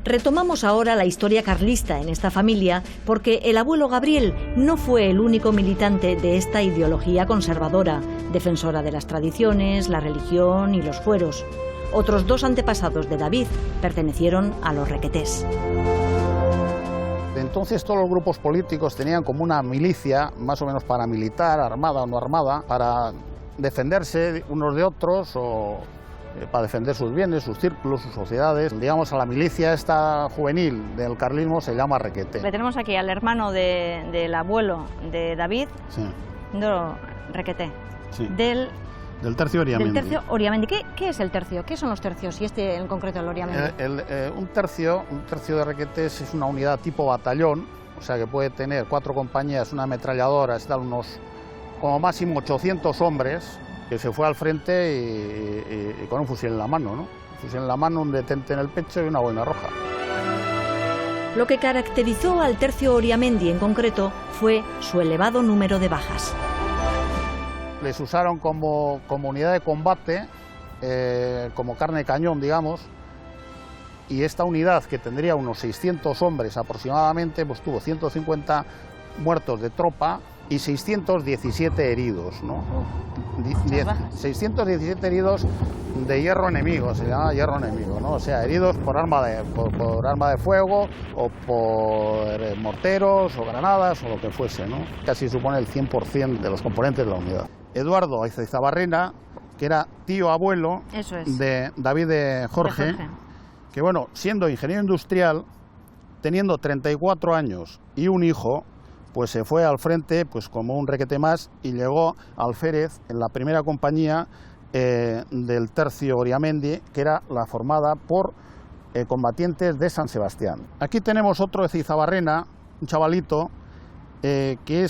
Retomamos ahora la historia carlista en esta familia porque el abuelo Gabriel no fue el único militante de esta ideología conservadora, defensora de las tradiciones, la religión y los fueros. Otros 2 antepasados de David pertenecieron a los requetés. Entonces todos los grupos políticos tenían como una milicia, más o menos paramilitar, armada o no armada, para defenderse unos de otros o para defender sus bienes, sus círculos, sus sociedades. Digamos, a la milicia esta juvenil del carlismo se llama requete. Le tenemos aquí al hermano del abuelo de David, sí. Requeté. Sí. Del tercio Oriamendi. Del tercio Oriamendi. ¿Qué es el tercio? ¿Qué son los tercios? Y este en concreto, el Oriamendi. Un tercio de requetés es una unidad tipo batallón, o sea que puede tener 4 compañías, una ametralladora, están unos como máximo 800 hombres, que se fue al frente y con un fusil en la mano, ¿no? Un fusil en la mano, un detente en el pecho y una boina roja. Lo que caracterizó al tercio Oriamendi en concreto fue su elevado número de bajas. Les usaron como unidad de combate, como carne de cañón, digamos, y esta unidad, que tendría unos 600 hombres aproximadamente, pues tuvo 150 muertos de tropa y 617 heridos, ¿no? 617 heridos de hierro enemigo, se llama hierro enemigo, ¿no? O sea, heridos por arma de fuego o por morteros o granadas o lo que fuese, ¿no? Casi supone el 100% de los componentes de la unidad. Eduardo Eizabarrena, que era tío abuelo de David de Jorge, que bueno, siendo ingeniero industrial, teniendo 34 años y un hijo, pues se fue al frente pues como un requete más y llegó al Alférez en la primera compañía del tercio Oriamendi, que era la formada por combatientes de San Sebastián. Aquí tenemos otro de Eizabarrena, un chavalito, que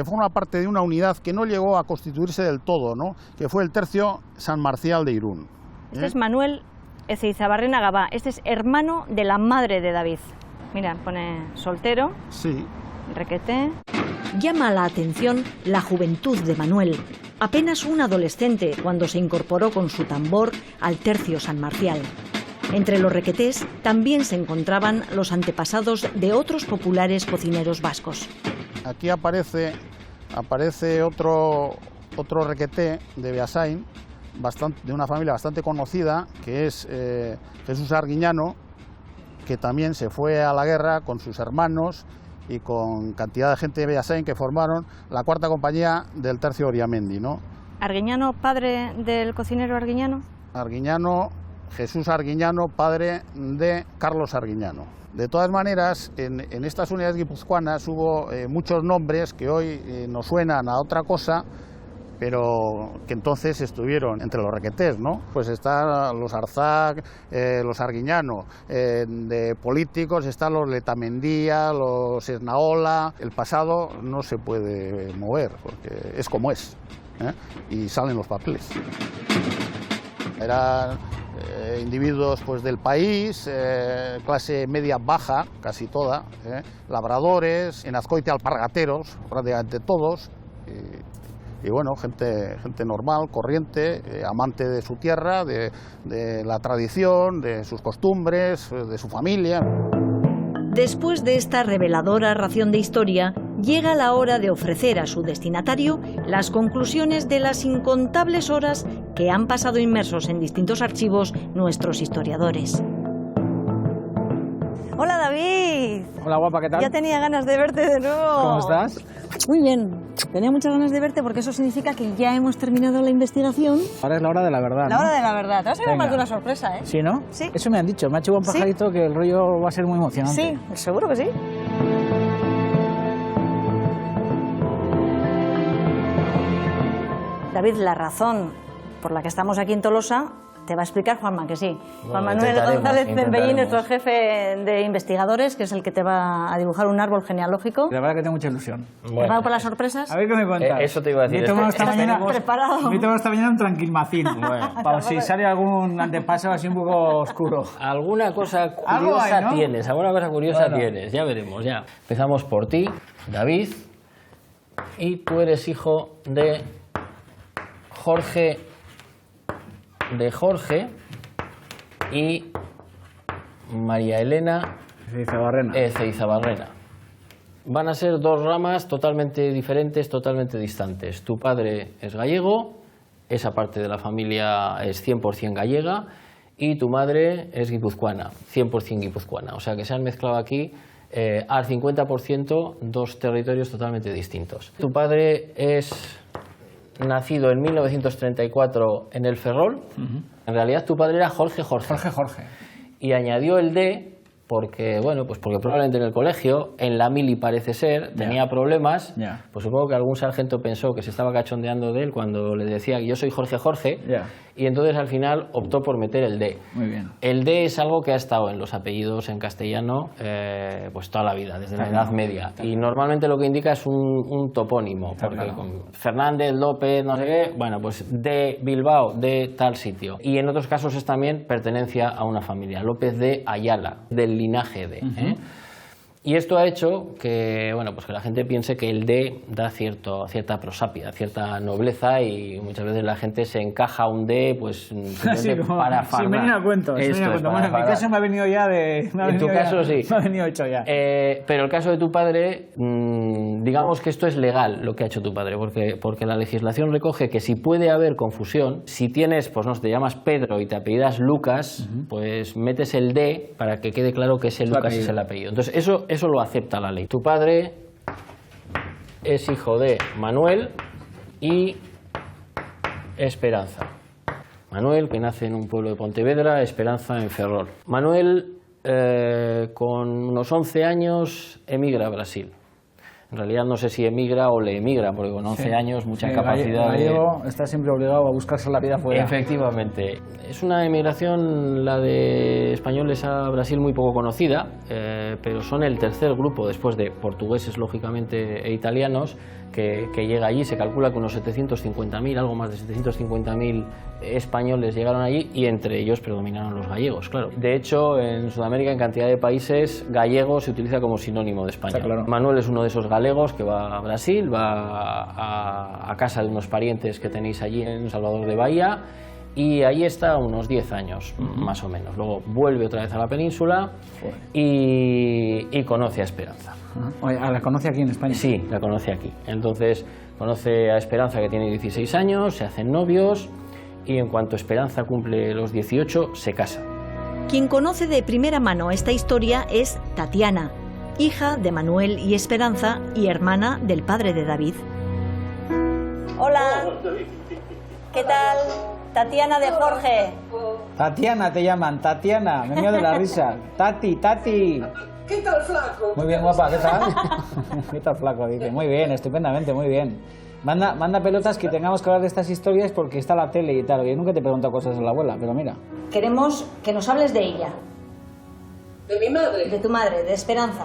forma parte de una unidad que no llegó a constituirse del todo, ¿no? Que fue el tercio San Marcial de Irún. Este es Manuel Eizabarrena Gabá, este es hermano de la madre de David. Mira, pone soltero. Sí. Requeté. Llama la atención la juventud de Manuel, apenas un adolescente cuando se incorporó con su tambor al tercio San Marcial. Entre los requetés también se encontraban los antepasados de otros populares cocineros vascos. Aquí aparece otro requeté de Beasain, de una familia bastante conocida, que es Jesús Arguiñano, que también se fue a la guerra con sus hermanos y con cantidad de gente de Beasain, que formaron la 4ª compañía del tercio Oriamendi, ¿no? ¿Arguiñano, padre del cocinero Arguiñano? Arguiñano, Jesús Arguiñano, padre de Carlos Arguiñano. De todas maneras, en estas unidades guipuzcoanas hubo muchos nombres que hoy nos suenan a otra cosa, pero que entonces estuvieron entre los requetés, ¿no? Pues están los Arzac, los Arguiñano, de políticos están los Letamendía, los Esnaola. El pasado no se puede mover, porque es como es, y salen los papeles. Eran individuos pues del país, clase media baja, casi toda, labradores, en Azcoitia alpargateros, prácticamente todos. Y bueno, gente normal, corriente, amante de su tierra, de la tradición, de sus costumbres, de su familia. Después de esta reveladora ración de historia, llega la hora de ofrecer a su destinatario las conclusiones de las incontables horas que han pasado inmersos en distintos archivos nuestros historiadores. Hola David. Hola guapa, ¿qué tal? Ya tenía ganas de verte de nuevo. ¿Cómo estás? Muy bien. Tenía muchas ganas de verte porque eso significa que ya hemos terminado la investigación. Ahora es la hora de la verdad, ¿no? La hora de la verdad. Te vas a llevar Venga. más de una sorpresa, ¿eh? ¿Sí, no? Sí. Eso me han dicho. Me ha hecho un pajarito que el rollo va a ser muy emocionante. Sí, seguro que sí. David, la razón por la que estamos aquí en Tolosa te va a explicar Juanma, que sí. Bueno, Juan Manuel González Bellín, intentaremos. nuestro jefe de investigadores, que es el que te va a dibujar un árbol genealógico. La verdad que tengo mucha ilusión. ¿Preparado para las sorpresas? A ver qué me cuentas. Eso te iba a decir. Me he tomado esta mañana, preparado. me he tomado esta mañana un tranquilmacín. Bueno, para si sale algún antepaso así un poco oscuro. Alguna cosa Algo curiosa hay, ¿no? tienes, alguna cosa curiosa Bueno. tienes, ya veremos, ya. Empezamos por ti, David, y tú eres hijo de Jorge y María Elena Eizabarrena. Van a ser dos ramas totalmente diferentes, totalmente distantes. Tu padre es gallego, esa parte de la familia es 100% gallega, y tu madre es guipuzcoana, 100% guipuzcoana. O sea que se han mezclado aquí al 50% dos territorios totalmente distintos. Tu padre es nacido en 1934 en el Ferrol. En realidad tu padre era Jorge. Jorge. Y añadió el D porque, bueno, pues porque probablemente en el colegio, en la mili parece ser, tenía problemas, pues supongo que algún sargento pensó que se estaba cachondeando de él cuando le decía que yo soy Jorge, y entonces al final optó por meter el D. Muy bien. El D es algo que ha estado en los apellidos en castellano pues toda la vida, desde la Edad Media, y normalmente lo que indica es un topónimo, porque con Fernández, López, no sé qué, bueno, pues de Bilbao, de tal sitio. Y en otros casos es también pertenencia a una familia, López de Ayala, del linaje de. Y esto ha hecho que, bueno, pues que la gente piense que el D da cierta prosapia, cierta nobleza, y muchas veces la gente se encaja un D pues así como, para farmar. Sin venir a cuento. Bueno, en mi caso me ha venido ya de... En tu caso sí. Me ha venido hecho ya. Pero el caso de tu padre, digamos que esto es legal lo que ha hecho tu padre, porque la legislación recoge que si puede haber confusión, si tienes, pues no sé, te llamas Pedro y te apellidas Lucas, pues metes el D para que quede claro que ese Lucas es el apellido. Entonces eso lo acepta la ley. Tu padre es hijo de Manuel y Esperanza. Manuel, que nace en un pueblo de Pontevedra, Esperanza en Ferrol. Manuel, con unos 11 años, emigra a Brasil. En realidad no sé si emigra o le emigra, porque con 11 años, mucha capacidad gallego está siempre obligado a buscarse la vida fuera. Efectivamente. Es una emigración, la de españoles a Brasil, muy poco conocida, pero son el tercer grupo, después de portugueses, lógicamente, e italianos, que llega allí. Se calcula que unos 750.000, algo más de 750.000 españoles llegaron allí, y entre ellos predominaron los gallegos, claro. De hecho, en Sudamérica, en cantidad de países, gallego se utiliza como sinónimo de español. Claro. Manuel es uno de esos galegos que va a Brasil, va a casa de unos parientes que tenéis allí en Salvador de Bahía, y ahí está unos 10 años, más o menos. Luego vuelve otra vez a la península y conoce a Esperanza. ¿La conoce aquí en España? Sí, la conoce aquí. Entonces conoce a Esperanza, que tiene 16 años, se hacen novios, y en cuanto Esperanza cumple los 18, se casa. Quien conoce de primera mano esta historia es Tatiana, hija de Manuel y Esperanza y hermana del padre de David. Hola, ¿qué tal? Tatiana de Jorge. Tatiana te llaman, Tatiana, me mío de la risa. Tati. ¿Qué tal, flaco? Muy bien, guapa, ¿qué tal? ¿Qué tal, flaco? Dice, muy bien, estupendamente, muy bien. Manda pelotas que tengamos que hablar de estas historias porque está la tele y tal. Yo nunca te he preguntado cosas de la abuela, pero mira. Queremos que nos hables de ella. ¿De mi madre? De tu madre, de Esperanza.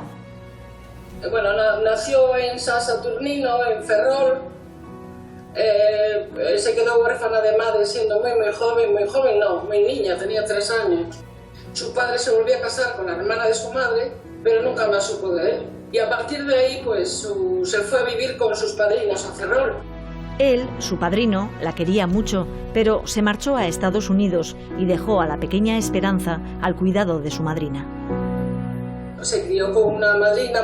Bueno, nació en San Saturnino, en Ferrol. Se quedó huérfana de madre siendo muy joven, no, muy niña, tenía 3 años. Su padre se volvió a casar con la hermana de su madre, pero nunca más supo de él. Y a partir de ahí, pues, se fue a vivir con sus padrinos a Ferrol. Él, su padrino, la quería mucho, pero se marchó a Estados Unidos y dejó a la pequeña Esperanza al cuidado de su madrina. Se crió con una madrina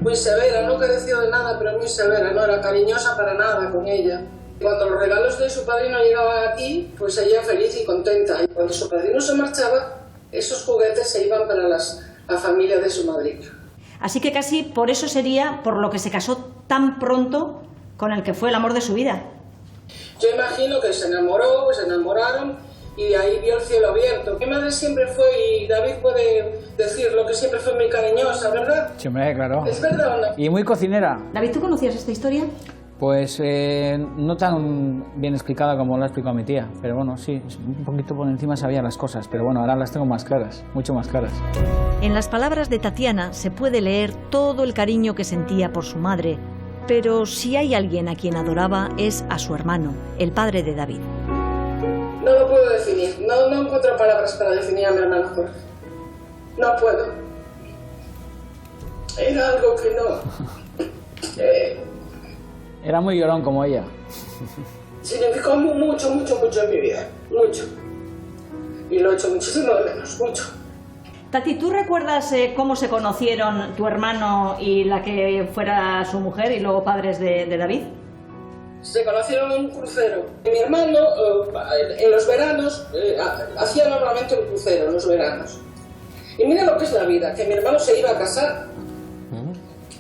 muy severa, no careció de nada, pero muy severa, no era cariñosa para nada con ella. Cuando los regalos de su padrino llegaban aquí, pues ella feliz y contenta. Y cuando su padrino se marchaba, esos juguetes se iban para la familia de su madrina. Así que casi por eso sería por lo que se casó tan pronto con el que fue el amor de su vida. Yo imagino que se enamoraron y de ahí vio el cielo abierto. Mi madre siempre fue, y David puede decirlo, que siempre fue muy cariñosa, ¿verdad? Sí, hombre, claro. ¿Es verdad o no? Y muy cocinera. David, ¿tú conocías esta historia? Pues no tan bien explicada como la ha explicado mi tía, pero bueno, sí, un poquito por encima sabía las cosas, pero bueno, ahora las tengo más claras, mucho más claras. En las palabras de Tatiana se puede leer todo el cariño que sentía por su madre, pero si hay alguien a quien adoraba es a su hermano, el padre de David. No lo puedo definir, no encuentro palabras para definir a mi hermano Jorge. No puedo. Era algo que no... Era muy llorón como ella. Significó mucho en mi vida, mucho. Y lo he hecho muchísimo de menos, mucho. Tati, ¿tú recuerdas cómo se conocieron tu hermano y la que fuera su mujer y luego padres de David? Se conocieron en un crucero. Mi hermano, en los veranos, hacía normalmente un crucero en los veranos. Y mira lo que es la vida, que mi hermano se iba a casar.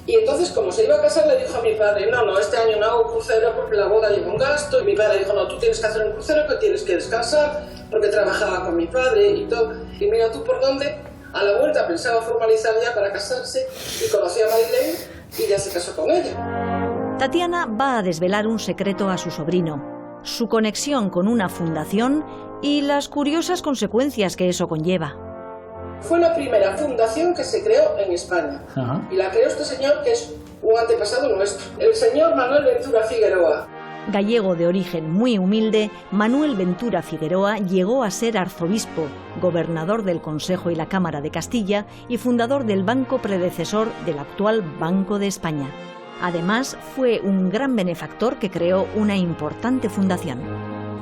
Y entonces, como se iba a casar, le dijo a mi padre, no, este año no hago crucero porque la boda lleva un gasto. Y mi padre dijo, no, tú tienes que hacer un crucero, que tienes que descansar, porque trabajaba con mi padre y todo. Y mira tú por dónde, A la vuelta pensaba formalizar ya para casarse y conoció a Marilén y ya se casó con ella. Tatiana va a desvelar un secreto a su sobrino, su conexión con una fundación y las curiosas consecuencias que eso conlleva. Fue la primera fundación que se creó en España. Y la creó este señor que es un antepasado nuestro, el señor Manuel Ventura Figueroa. Gallego de origen muy humilde, Manuel Ventura Figueroa llegó a ser arzobispo, gobernador del Consejo y la Cámara de Castilla y fundador del banco predecesor del actual Banco de España. Además, fue un gran benefactor que creó una importante fundación.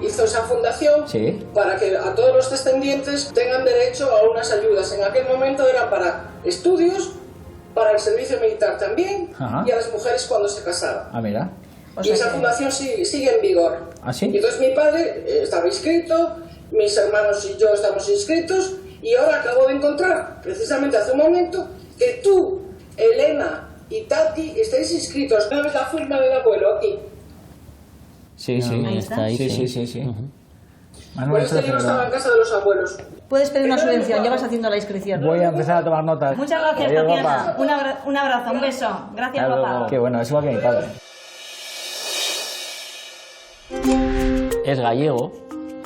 Hizo esa fundación para que a todos los descendientes tengan derecho a unas ayudas. En aquel momento eran para estudios, para el servicio militar también y a las mujeres cuando se casaban. Ah, mira. Y esa fundación sigue en vigor. ¿Ah, sí? Y entonces mi padre estaba inscrito, mis hermanos y yo estamos inscritos y ahora acabo de encontrar, precisamente hace un momento, que tú, Elena y Tati estáis inscritos. ¿No ves la firma del abuelo aquí? Sí, está ahí. Sí. Pues este libro estaba en casa de los abuelos. Puedes pedir una subvención, ya vas haciendo la inscripción. Voy a empezar a tomar notas. Muchas gracias, Adiós, Tatiana. papá. Un abrazo, un beso. Gracias, Hasta papá. luego. Qué bueno, es igual que mi padre. Es gallego.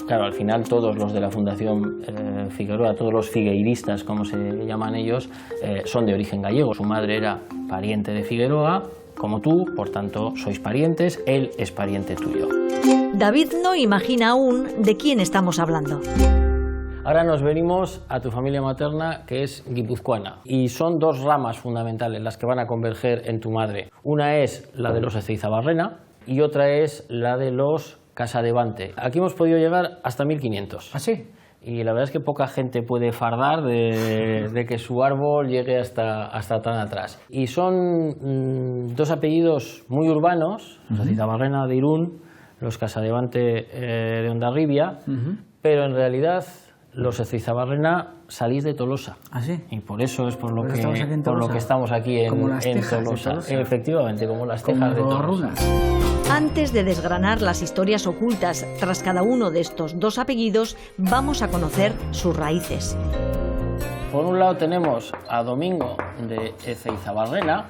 Claro, al final todos los de la Fundación Figueroa, todos los figueiristas, como se llaman ellos, son de origen gallego. Su madre era pariente de Figueroa, como tú, por tanto sois parientes, él es pariente tuyo. David no imagina aún de quién estamos hablando. Ahora nos venimos a tu familia materna, que es guipuzcoana, y son dos ramas fundamentales las que van a converger en tu madre. Una es la de los Ezeizabarrena y otra es la de los Casadevante. Aquí hemos podido llegar hasta 1500. ¿Ah, sí? Y la verdad es que poca gente puede fardar de que su árbol llegue hasta tan atrás. Y son dos apellidos muy urbanos, los Ezeizabarrena de Irún, los Casadevante de Hondarribia, pero en realidad los Ezeizabarrena salís de Tolosa. ¿Ah, sí? Y por eso es por lo que estamos aquí en Tolosa. en Tolosa. Efectivamente, como las tejas de Tolosa. Antes de desgranar las historias ocultas tras cada uno de estos dos apellidos, vamos a conocer sus raíces. Por un lado tenemos a Domingo de Ezeizabarrena.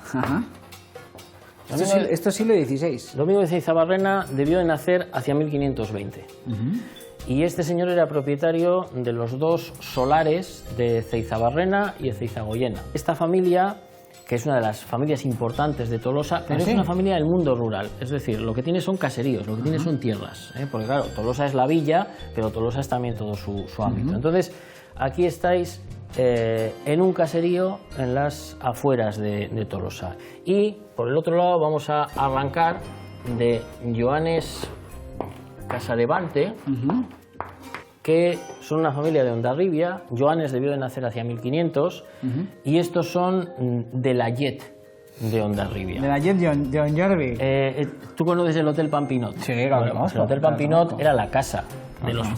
Esto es siglo XVI. Domingo de Ezeizabarrena debió de nacer hacia 1520. Y este señor era propietario de los dos solares de Ezeizabarrena y Ezeizagoyena. Esta familia, que es una de las familias importantes de Tolosa, pero es una familia del mundo rural. Es decir, lo que tiene son caseríos, lo que tiene son tierras. Porque claro, Tolosa es la villa, pero Tolosa es también todo su ámbito. Entonces, aquí estáis en un caserío en las afueras de Tolosa. Y por el otro lado vamos a arrancar de Joanes Casadevante, que son una familia de Hondarribia. Joanes debió de nacer hacia 1500 y estos son de la Llet de Hondarribia. De la Llet de Hondarribia. ¿Tú conoces el Hotel Pampinot? Sí, claro. Bueno, pues el Hotel Pampinot era la casa de los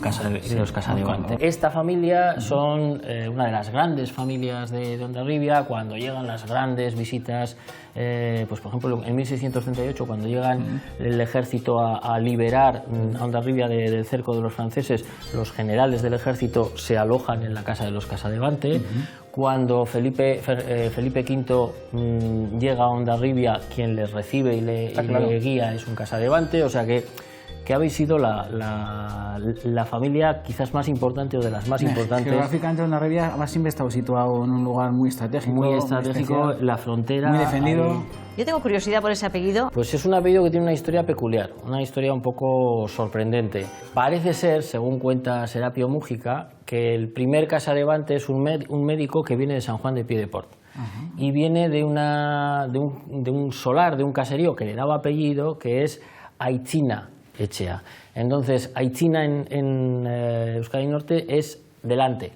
Casadevante. Esta familia son una de las grandes familias de Hondarribia. Cuando llegan las grandes visitas, pues por ejemplo en 1638, cuando llegan el ejército a liberar a Hondarribia del cerco de los franceses, los generales del ejército se alojan en la casa de los Casadevante. Cuando Felipe V llega a Hondarribia, quien les recibe y le guía es un Casadevante, o sea que habéis sido la familia quizás más importante o de las más importantes. Geográficamente Hondarribia siempre ha estado situado en un lugar muy estratégico. Muy estratégico, la frontera. Muy defendido. Yo tengo curiosidad por ese apellido. Pues es un apellido que tiene una historia peculiar, una historia un poco sorprendente. Parece ser, según cuenta Serapio Mújica, que el primer Casadevante es un médico que viene de San Juan de Piedeport. Y viene de un solar, de un caserío que le daba apellido, que es Aitzina Echea. Entonces, Aitzina en Euskadi Norte es delante.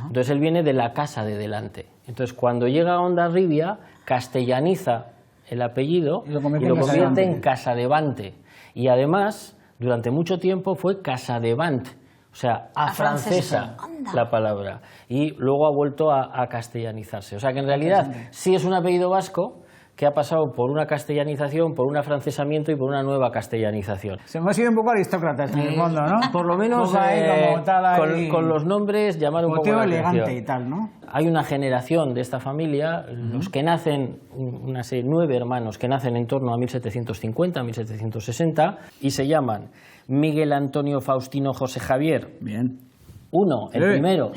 Entonces, él viene de la casa de delante. Entonces, cuando llega a Hondarribia, castellaniza el apellido y lo convierte en Casadevante. Y además, durante mucho tiempo fue Casadevant, o sea, afrancesa la palabra. Y luego ha vuelto a castellanizarse. O sea, que en realidad sí es un apellido vasco, que ha pasado por una castellanización, por un afrancesamiento y por una nueva castellanización. Se hemos ido un poco aristócratas en el fondo, ¿no? Por lo menos como tal ahí, con los nombres llamar un poco la atención. Elegante y tal, ¿no? Hay una generación de esta familia, los que nacen, 9 hermanos que nacen en torno a 1750, 1760, y se llaman Miguel Antonio Faustino José Javier. Bien. Uno, el primero.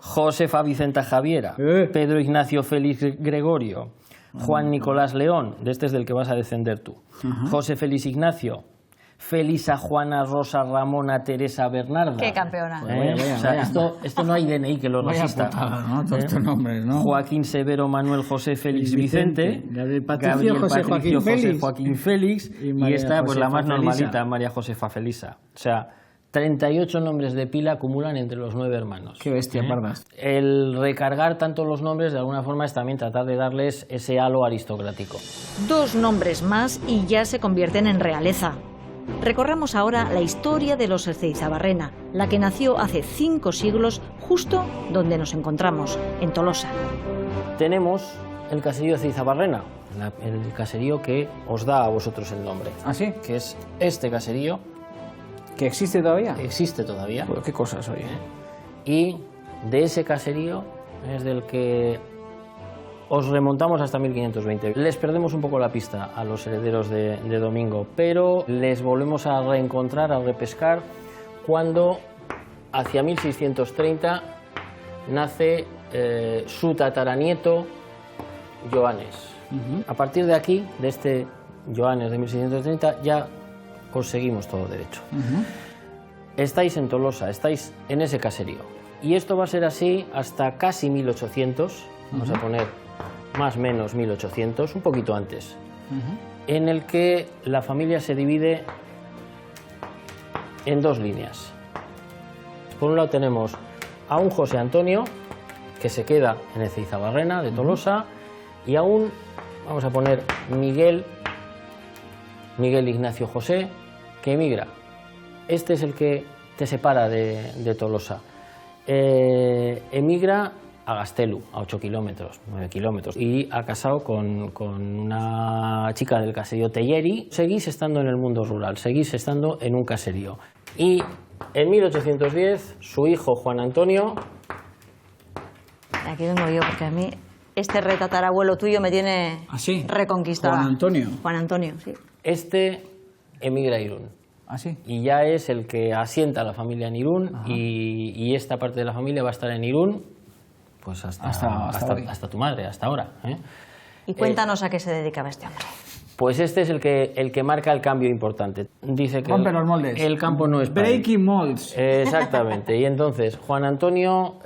Josefa Vicenta Javiera. Pedro Ignacio Félix Gregorio. Juan Nicolás León, de este es del que vas a descender tú. José Félix Ignacio. Felisa Juana Rosa Ramona Teresa Bernarda. ¡Qué campeona! O sea, esto no hay DNI que lo resista. ¿No? Todos estos nombres, ¿no? Joaquín Severo Manuel José Félix Vicente. Gabriel Patricio José Joaquín Félix. Y esta, pues la más normalita, María Josefa Felisa. O sea, 38 nombres de pila acumulan entre los 9 hermanos. Qué bestia, pardas. El recargar tanto los nombres, de alguna forma, es también tratar de darles ese halo aristocrático. 2 nombres más y ya se convierten en realeza. Recorramos ahora la historia de los Ezeizabarrena, la que nació hace 5 siglos justo donde nos encontramos, en Tolosa. Tenemos el caserío Ezeizabarrena, el caserío que os da a vosotros el nombre. ¿Ah, sí? Que es este caserío. ¿Que existe todavía? Existe todavía. Pues qué cosas, oye. Y de ese caserío es del que os remontamos hasta 1520. Les perdemos un poco la pista a los herederos de Domingo, pero les volvemos a reencontrar, a repescar, cuando hacia 1630 nace su tataranieto Joanes. A partir de aquí, de este Joanes de 1630, ya conseguimos todo derecho. Estáis en Tolosa, estáis en ese caserío. Y esto va a ser así hasta casi 1800, vamos a poner más o menos 1800, un poquito antes, en el que la familia se divide en 2 líneas. Por un lado tenemos a un José Antonio, que se queda en Ezeizabarrena, de Tolosa, y a un, vamos a poner, Miguel Ignacio José, que emigra. Este es el que te separa de Tolosa. Emigra a Gastelu, a 8 kilómetros, 9 kilómetros, y ha casado con una chica del caserío Telleri. Seguís estando en el mundo rural, seguís estando en un caserío. Y en 1810, su hijo Juan Antonio... Aquí vengo yo, porque a mí este retatarabuelo tuyo me tiene reconquistada. Juan Antonio. Juan Antonio, sí. Este emigra a Irún. ¿Ah, sí? Y ya es el que asienta a la familia en Irún, y esta parte de la familia va a estar en Irún pues hasta tu madre, hasta ahora. Y cuéntanos a qué se dedicaba este hombre. Pues este es el que marca el cambio importante. Dice que rompe los moldes. El campo no es para breaking molds. Exactamente. Y entonces Juan Antonio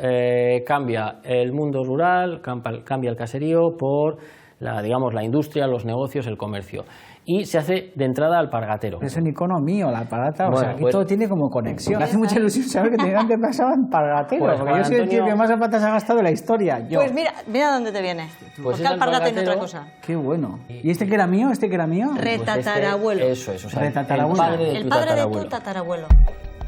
cambia el mundo rural, cambia el caserío por la industria, los negocios, el comercio. Y se hace de entrada Alpargatero. Es un icono mío, la Alpargata. Bueno, o sea, aquí todo tiene como conexión. Me hace mucha ilusión saber que tenía antepasado Alpargatero. Pues porque yo soy el tío que más zapatas ha gastado en la historia. Yo. Pues mira dónde te viene. Pues porque Alpargata y otra cosa. Qué bueno. ¿Y este que era mío? ¿Este que era mío? Retatarabuelo. Pues eso es. O sea, retatarabuelo. El padre de tu tatarabuelo.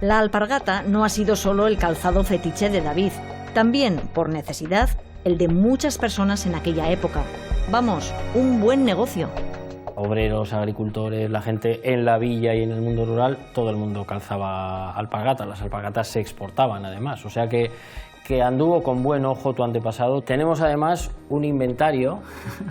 La alpargata no ha sido solo el calzado fetiche de David. También, por necesidad, el de muchas personas en aquella época. Vamos, un buen negocio. Obreros, agricultores, la gente en la villa y en el mundo rural, todo el mundo calzaba alpargatas. Las alpargatas se exportaban además, o sea que anduvo con buen ojo tu antepasado. Tenemos además un inventario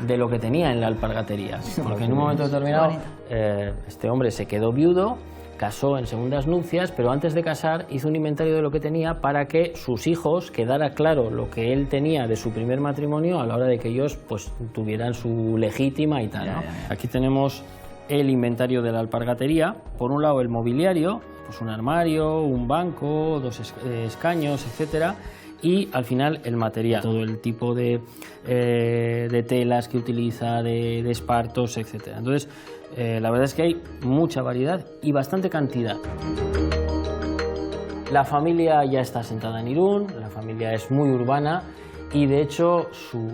de lo que tenía en la alpargatería, porque en un momento determinado este hombre se quedó viudo, casó en segundas nupcias, pero antes de casar hizo un inventario de lo que tenía para que sus hijos quedara claro lo que él tenía de su primer matrimonio a la hora de que ellos pues tuvieran su legítima y tal, ¿no? Aquí tenemos el inventario de la alpargatería. Por un lado el mobiliario, pues un armario, un banco, 2 escaños, etcétera. Y al final el material, todo el tipo de telas que utiliza, de espartos, etcétera. Entonces, la verdad es que hay mucha variedad y bastante cantidad. La familia ya está asentada en Irún, la familia es muy urbana y de hecho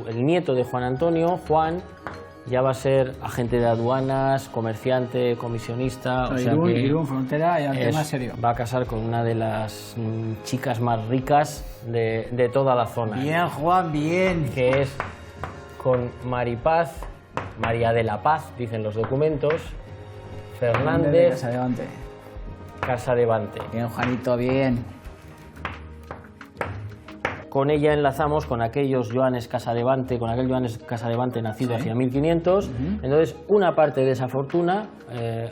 el nieto de Juan Antonio, Juan, ya va a ser agente de aduanas, comerciante, comisionista. O sea Irún, frontera y ante más serio. Va a casar con una de las chicas más ricas de toda la zona. Bien, Juan, bien. Que es con Maripaz, María de la Paz, dicen los documentos, Fernández Casadevante. Bien, Juanito, bien. Con ella enlazamos con aquellos Joanes Casadevante, con aquel Joanes Casadevante nacido hacia 1500. Entonces, una parte de esa fortuna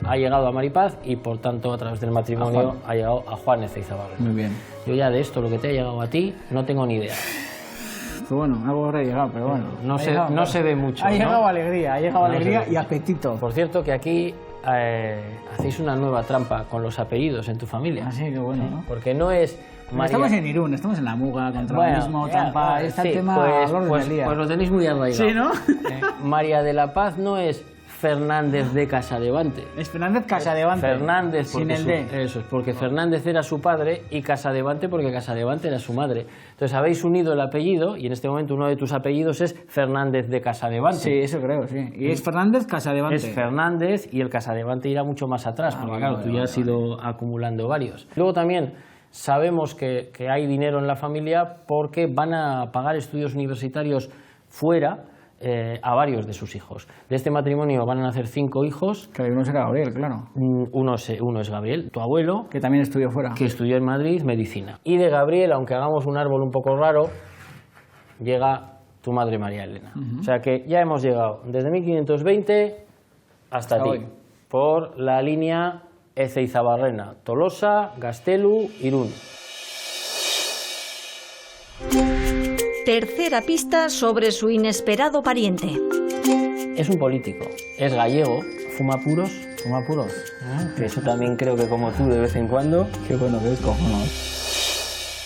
ha llegado a Maripaz y, por tanto, a través del matrimonio ha llegado a Juan Ezeizabarrena. Muy bien. Yo ya de esto, lo que te ha llegado a ti, no tengo ni idea. Pues bueno, algo habrá llegado, pero bueno. No se ve mucho. Ha llegado ¿no? alegría, y apetito. Por cierto, que aquí hacéis una nueva trampa con los apellidos en tu familia. Así que bueno, ¿no? Porque no es María... Estamos en Irún, estamos en la Muga, contrabandismo, trampa, está el tema pues lo tenéis muy arraigado. Sí, ¿no? María de la Paz no es Fernández de Casadevante. Es Fernández Casadevante. Fernández, sin el D. Eso es, porque Fernández era su padre y Casadevante porque Casadevante era su madre. Entonces habéis unido el apellido y en este momento uno de tus apellidos es Fernández de Casadevante. Sí, eso creo, sí. Y es Fernández Casadevante. Es Fernández y el Casadevante irá mucho más atrás, porque claro, tú ya has ido acumulando varios. Luego también sabemos que hay dinero en la familia porque van a pagar estudios universitarios fuera a varios de sus hijos. De este matrimonio van a nacer 5 hijos. Que uno será Gabriel, claro. Uno es Gabriel, tu abuelo. Que también estudió fuera. Que estudió en Madrid medicina. Y de Gabriel, aunque hagamos un árbol un poco raro, llega tu madre María Elena. O sea que ya hemos llegado desde 1520 hasta ti. Hoy. Por la línea Ezeizabarrena, Tolosa, Gastelu, Irún. Tercera pista sobre su inesperado pariente. Es un político, es gallego, fuma puros. Fuma puros. Que eso también creo que como tú de vez en cuando. Qué bueno que es, cojones.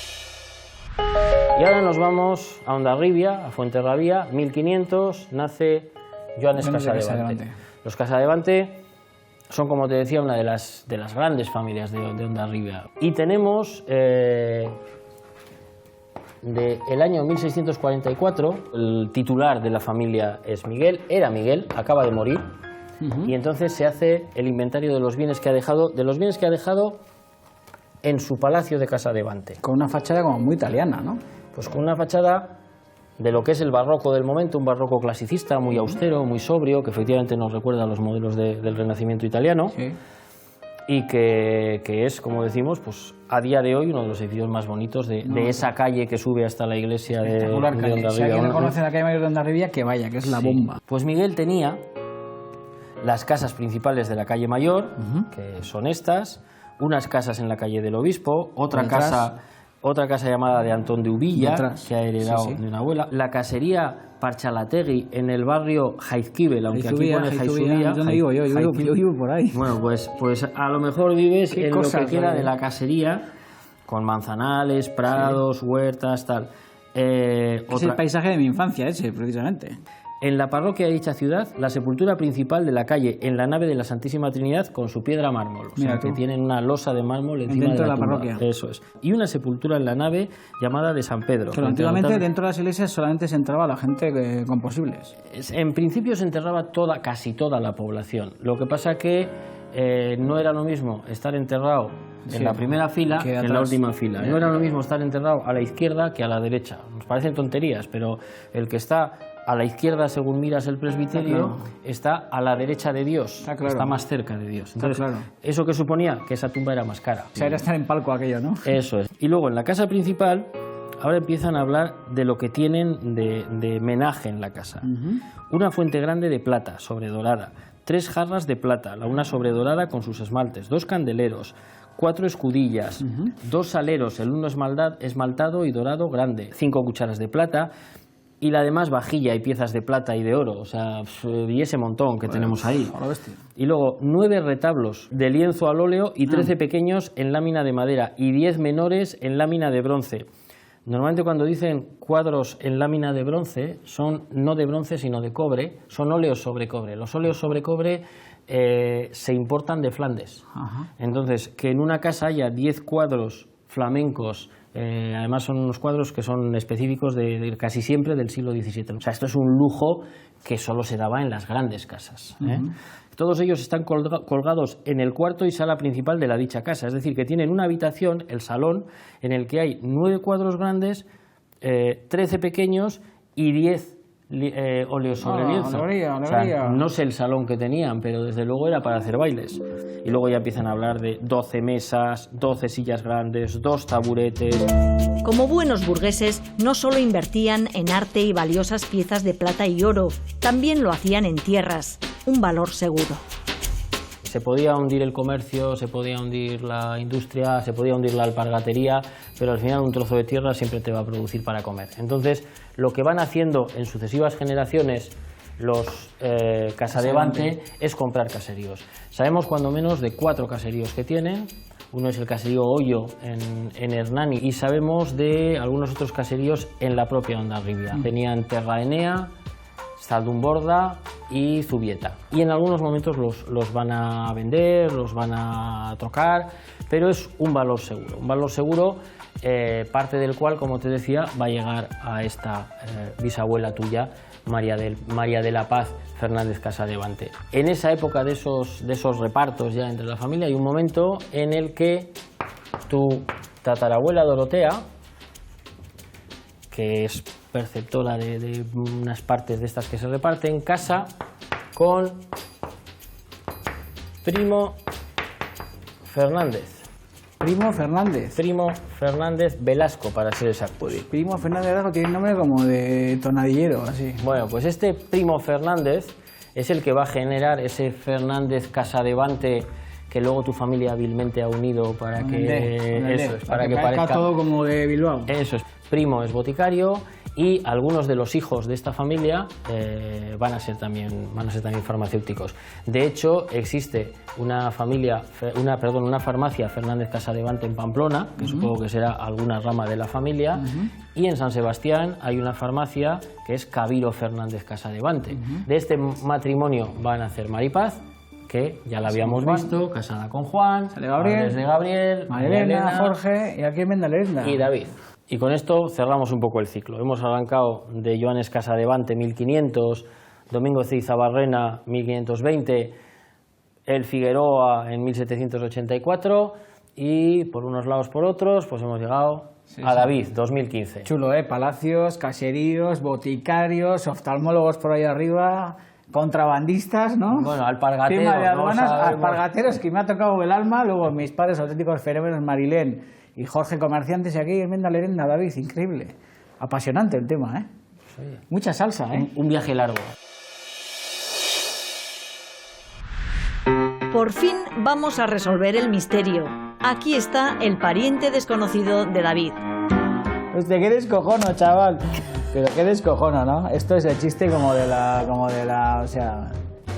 Y ahora nos vamos a Hondarribia, a Fuenterrabía, 1500, nace Joanes Casadevante. Los Casadevante son, como te decía, una de las grandes familias de Hondarribia. Y tenemos... del año 1644, el titular de la familia es Miguel, era Miguel, acaba de morir, y entonces se hace el inventario de los bienes que ha dejado, en su palacio de Casadevante. Con una fachada como muy italiana, ¿no? Pues con una fachada de lo que es el barroco del momento, un barroco clasicista, muy austero, muy sobrio, que efectivamente nos recuerda a los modelos del Renacimiento italiano. Sí. Y que es, como decimos, pues a día de hoy uno de los edificios más bonitos de esa calle que sube hasta la iglesia de Hondarribia. Si alguien no conoce la calle mayor de Hondarribia, que vaya, que es la bomba. Pues Miguel tenía las casas principales de la calle mayor, que son estas, unas casas en la calle del Obispo, otra casa llamada de Antón de Uvilla, que ha heredado de una abuela, la casería Parchalategui en el barrio Jaizkibel, aunque aquí pone Jaizubía. ¿Dónde vivo yo? Yo vivo por ahí. Bueno, pues a lo mejor vives en lo que queda de la casería, con manzanales, prados, huertas, tal. Es el paisaje de mi infancia ese, precisamente. En la parroquia de dicha ciudad, la sepultura principal de la calle en la nave de la Santísima Trinidad con su piedra mármol. O sea, que tienen una losa de mármol encima de la parroquia. Eso es. Y una sepultura en la nave llamada de San Pedro. Pero antiguamente dentro de las iglesias solamente se entraba la gente con posibles. En principio se enterraba casi toda la población. Lo que pasa que no era lo mismo estar enterrado en la primera fila que en la última fila. No era lo mismo estar enterrado a la izquierda que a la derecha. Nos parecen tonterías, pero el que está a la izquierda, según miras el presbiterio, está a la derecha de Dios, está más cerca de Dios. Entonces, ¿eso qué suponía? Que esa tumba era más cara. O sea, era estar en palco aquello, ¿no? Eso es. Y luego en la casa principal, ahora empiezan a hablar de lo que tienen de menaje en la casa. Una fuente grande de plata, sobredorada, 3 jarras de plata, la una sobredorada con sus esmaltes, 2 candeleros, 4 escudillas, 2 saleros, el uno esmaltado y dorado grande, 5 cucharas de plata, y la demás vajilla y piezas de plata y de oro, o sea, y ese montón que tenemos ahí. Y luego 9 retablos de lienzo al óleo y 13 pequeños en lámina de madera y 10 menores en lámina de bronce. Normalmente cuando dicen cuadros en lámina de bronce, son no de bronce sino de cobre, son óleos sobre cobre. Los óleos sobre cobre se importan de Flandes. Entonces, que en una casa haya 10 cuadros flamencos, además son unos cuadros que son específicos de casi siempre del siglo XVII. O sea, esto es un lujo que solo se daba en las grandes casas. Todos ellos están colgados en el cuarto y sala principal de la dicha casa. Es decir, que tienen una habitación, el salón, en el que hay 9 cuadros grandes, 13 pequeños y 10 óleo sobre lienzo. O sea, no sé el salón que tenían, pero desde luego era para hacer bailes. Y luego ya empiezan a hablar de 12 mesas, 12 sillas grandes, 2 taburetes. Como buenos burgueses, no solo invertían en arte y valiosas piezas de plata y oro, también lo hacían en tierras, un valor seguro. Se podía hundir el comercio, se podía hundir la industria, se podía hundir la alpargatería, pero al final un trozo de tierra siempre te va a producir para comer. Entonces, lo que van haciendo en sucesivas generaciones los Casadevante es comprar caseríos. Sabemos cuando menos de 4 caseríos que tienen. Uno es el caserío Hoyo en Hernani y sabemos de algunos otros caseríos en la propia Hondarribia. Tenían Terraenea, Zaldunborda y Zubieta. Y en algunos momentos los van a vender, los van a trocar, pero es un valor seguro. Un valor seguro, parte del cual, como te decía, va a llegar a esta bisabuela tuya, María de la Paz Fernández Casadevante. En esa época de esos repartos ya entre la familia hay un momento en el que tu tatarabuela Dorotea, que es perceptora de unas partes de estas que se reparten, casa con Primo Fernández. Primo Fernández. Primo Fernández Velasco, para ser exacto. Primo Fernández Velasco tiene nombre como de tonadillero, así. Bueno, pues este Primo Fernández es el que va a generar ese Fernández Casadevante que luego tu familia hábilmente ha unido para que eso es, para que parezca todo como de Bilbao. Eso es. Primo es boticario y algunos de los hijos de esta familia van a ser también farmacéuticos. De hecho, existe una farmacia Fernández Casadevante en Pamplona, que supongo que será alguna rama de la familia, y en San Sebastián hay una farmacia que es Cabiro Fernández Casadevante. De este matrimonio van a nacer Maripaz, que ya la habíamos visto, casada con Juan, Gabriel, de Gabriel, María Elena, Jorge, y aquí en Mendalenda. Y David. Y con esto cerramos un poco el ciclo. Hemos arrancado de Joanes Casadevante 1500, Domingo Ceizabarrena 1520, el Figueroa en 1784 y por unos lados por otros pues hemos llegado a David 2015. Chulo, palacios, caseríos, boticarios, oftalmólogos por ahí arriba, contrabandistas, ¿no? Bueno, alpargateros. Tema de aduanas, alpargateros, que me ha tocado el alma, luego mis padres auténticos fenómenos, Marilén y Jorge, comerciantes, y aquí en Mendalenda, David, increíble. Apasionante el tema, ¿eh? Sí. Mucha salsa, ¿eh? Un viaje largo. Por fin vamos a resolver el misterio. Aquí está el pariente desconocido de David. Hostia, qué descojono, chaval. Pero qué descojono, ¿no? Esto es el chiste como de la, o sea...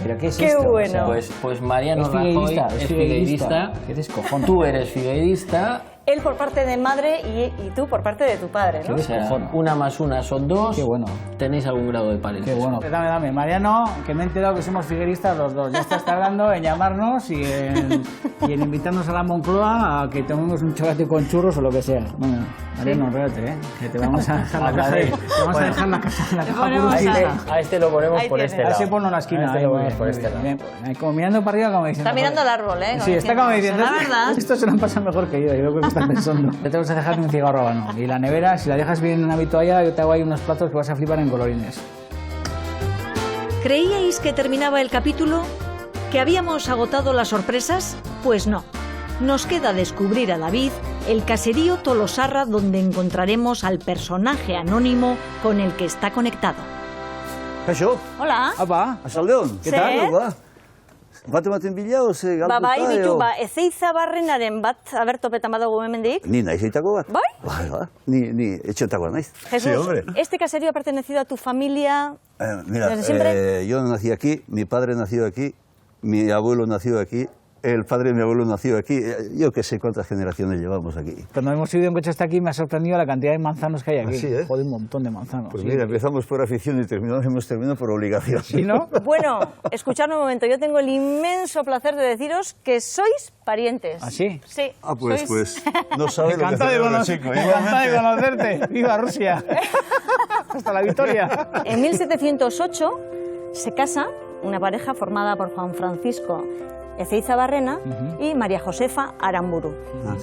¿Pero qué es esto? Qué bueno. O sea, pues Mariano Rajoy es figueirista. Qué descojono. Tú eres figueirista. Él por parte de madre y tú por parte de tu padre, ¿no? O sea, 1 más 1 son 2. Qué bueno. Tenéis algún grado de parentesco. Qué bueno. Dame. Mariano, que me he enterado que somos figueristas los dos. Ya estás tardando en llamarnos y en invitarnos a la Moncloa a que tomemos un chocolate con churros o lo que sea. Bueno, Mariano, réate, que te vamos a dejar la caja. Te vamos a dejar la caja. A este lo ponemos por este lado. A ese ponlo en la esquina. A este lo ponemos por este lado. Como mirando para arriba, como diciendo... Está mirando el árbol, ¿eh? Sí, está como diciendo... La verdad. Esto se lo han pasado mejor que yo creo que están pensando. Te tengo que dejar un cigarro habano. Y la nevera, si la dejas bien en una habitualla, yo te hago ahí unos platos que vas a flipar en colorines. ¿Creíais que terminaba el capítulo? ¿Que habíamos agotado las sorpresas? Pues no. Nos queda descubrir a David el caserío Tolosarra, donde encontraremos al personaje anónimo con el que está conectado. Kaixo. Hola. Apa, Arratsaldeon. ¿Qué tal? Bat-ematen bila, ze galduta... Bai, bitu, Ezeizabarrenaren bat, topetan badago hemendik. Ni naizeitako bat. Bai? Bai. Ni etxetakoa naiz. Jesús, sí, hombre. ¿este caserío ha pertenecido a tu familia mira, desde siempre? Yo nací aquí, mi padre nació aquí, mi abuelo nació aquí, el padre de mi abuelo nació aquí. Yo qué sé cuántas generaciones llevamos aquí. Cuando hemos subido en coche hasta aquí me ha sorprendido la cantidad de manzanos que hay aquí. ¿Sí, Joder, un montón de manzanos. Pues mira, empezamos por afición y hemos terminado por obligación. ¿Sí, no? Bueno, escuchadme un momento. Yo tengo el inmenso placer de deciros que sois parientes. ¿Ah, sí? Sí. Ah, pues no sabes lo que celebro, chico. Encantado de conocerte. ¡Viva Rusia! ¡Hasta la victoria! En 1708 se casa una pareja formada por Juan Francisco Ezeiza Barrena y María Josefa Aramburu.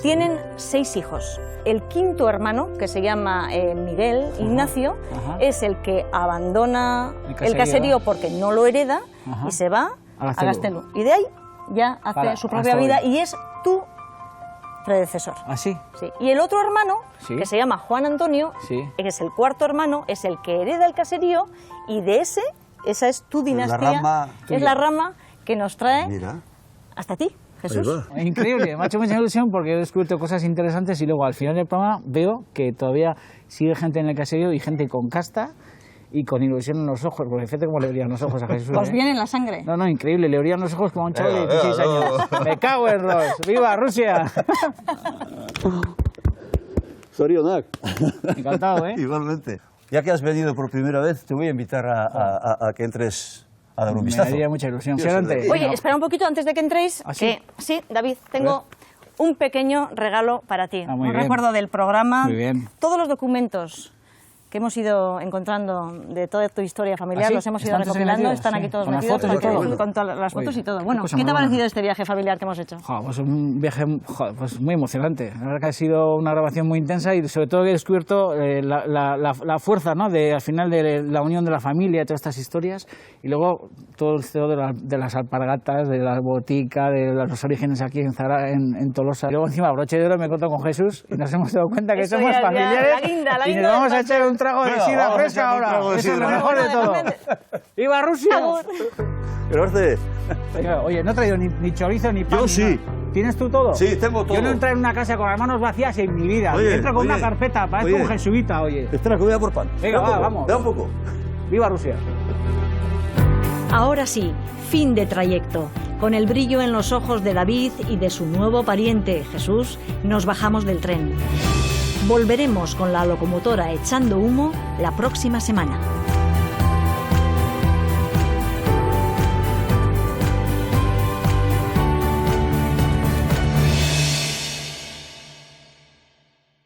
Tienen 6 hijos. El quinto hermano, que se llama Miguel Ignacio, es el que abandona el caserío porque no lo hereda y se va a Gaztelu. Y de ahí ya hace su propia vida y es tu predecesor. ¿Ah, sí? Sí. Y el otro hermano, que se llama Juan Antonio, que es el cuarto hermano, es el que hereda el caserío y de esa es tu dinastía, es la rama que nos trae hasta ti, Jesús. Increíble, me ha hecho mucha ilusión porque he descubierto cosas interesantes y luego al final del programa veo que todavía sigue gente en el caserío y gente con casta y con ilusión en los ojos, porque fíjate cómo le brillan los ojos a Jesús. Pues viene en la sangre. No, increíble, le brillan los ojos como a un chaval de 16 años. ¡Me cago en los! ¡Viva Rusia! Zorionak. Encantado, ¿eh? Igualmente. Ya que has venido por primera vez, te voy a invitar a que entres a dar un vistazo. Me haría mucha ilusión. Oye, espera un poquito antes de que entréis. ¿Sí? Sí, David, tengo un pequeño regalo para ti. Muy un bien. recuerdo del programa. Muy bien. Todos los documentos que hemos ido encontrando de toda tu historia familiar, los hemos ido recopilando, están aquí todos metidos, con todas las fotos y todo. Bueno, ¿qué te ha parecido este viaje familiar que hemos hecho? Pues un viaje pues muy emocionante. La verdad que ha sido una grabación muy intensa y sobre todo he descubierto la fuerza, ¿no? Al final de la unión de la familia, todas estas historias y luego todo el CEO de las alpargatas, de la botica, de los orígenes aquí en Tolosa. Y luego encima broche de oro me encontré con Jesús y nos hemos dado cuenta que Eso somos ya, familiares la guinda y nos vamos a echar un trago de sidra fresca ahora. Eso es lo mejor de todo. ¡Viva Rusia! Gracias. Oye, no he traído ni chorizo ni pan. Yo sí. ¿Tienes tú todo? Sí, tengo todo. Yo no entré en una casa con las manos vacías en mi vida. Entro con una carpeta, parezco un jesuita, oye. Espera, que voy a por pan. Venga, vamos. Da un poco. ¡Viva Rusia! Ahora sí, fin de trayecto. Con el brillo en los ojos de David y de su nuevo pariente, Jesús, nos bajamos del tren. Volveremos con la locomotora echando humo la próxima semana.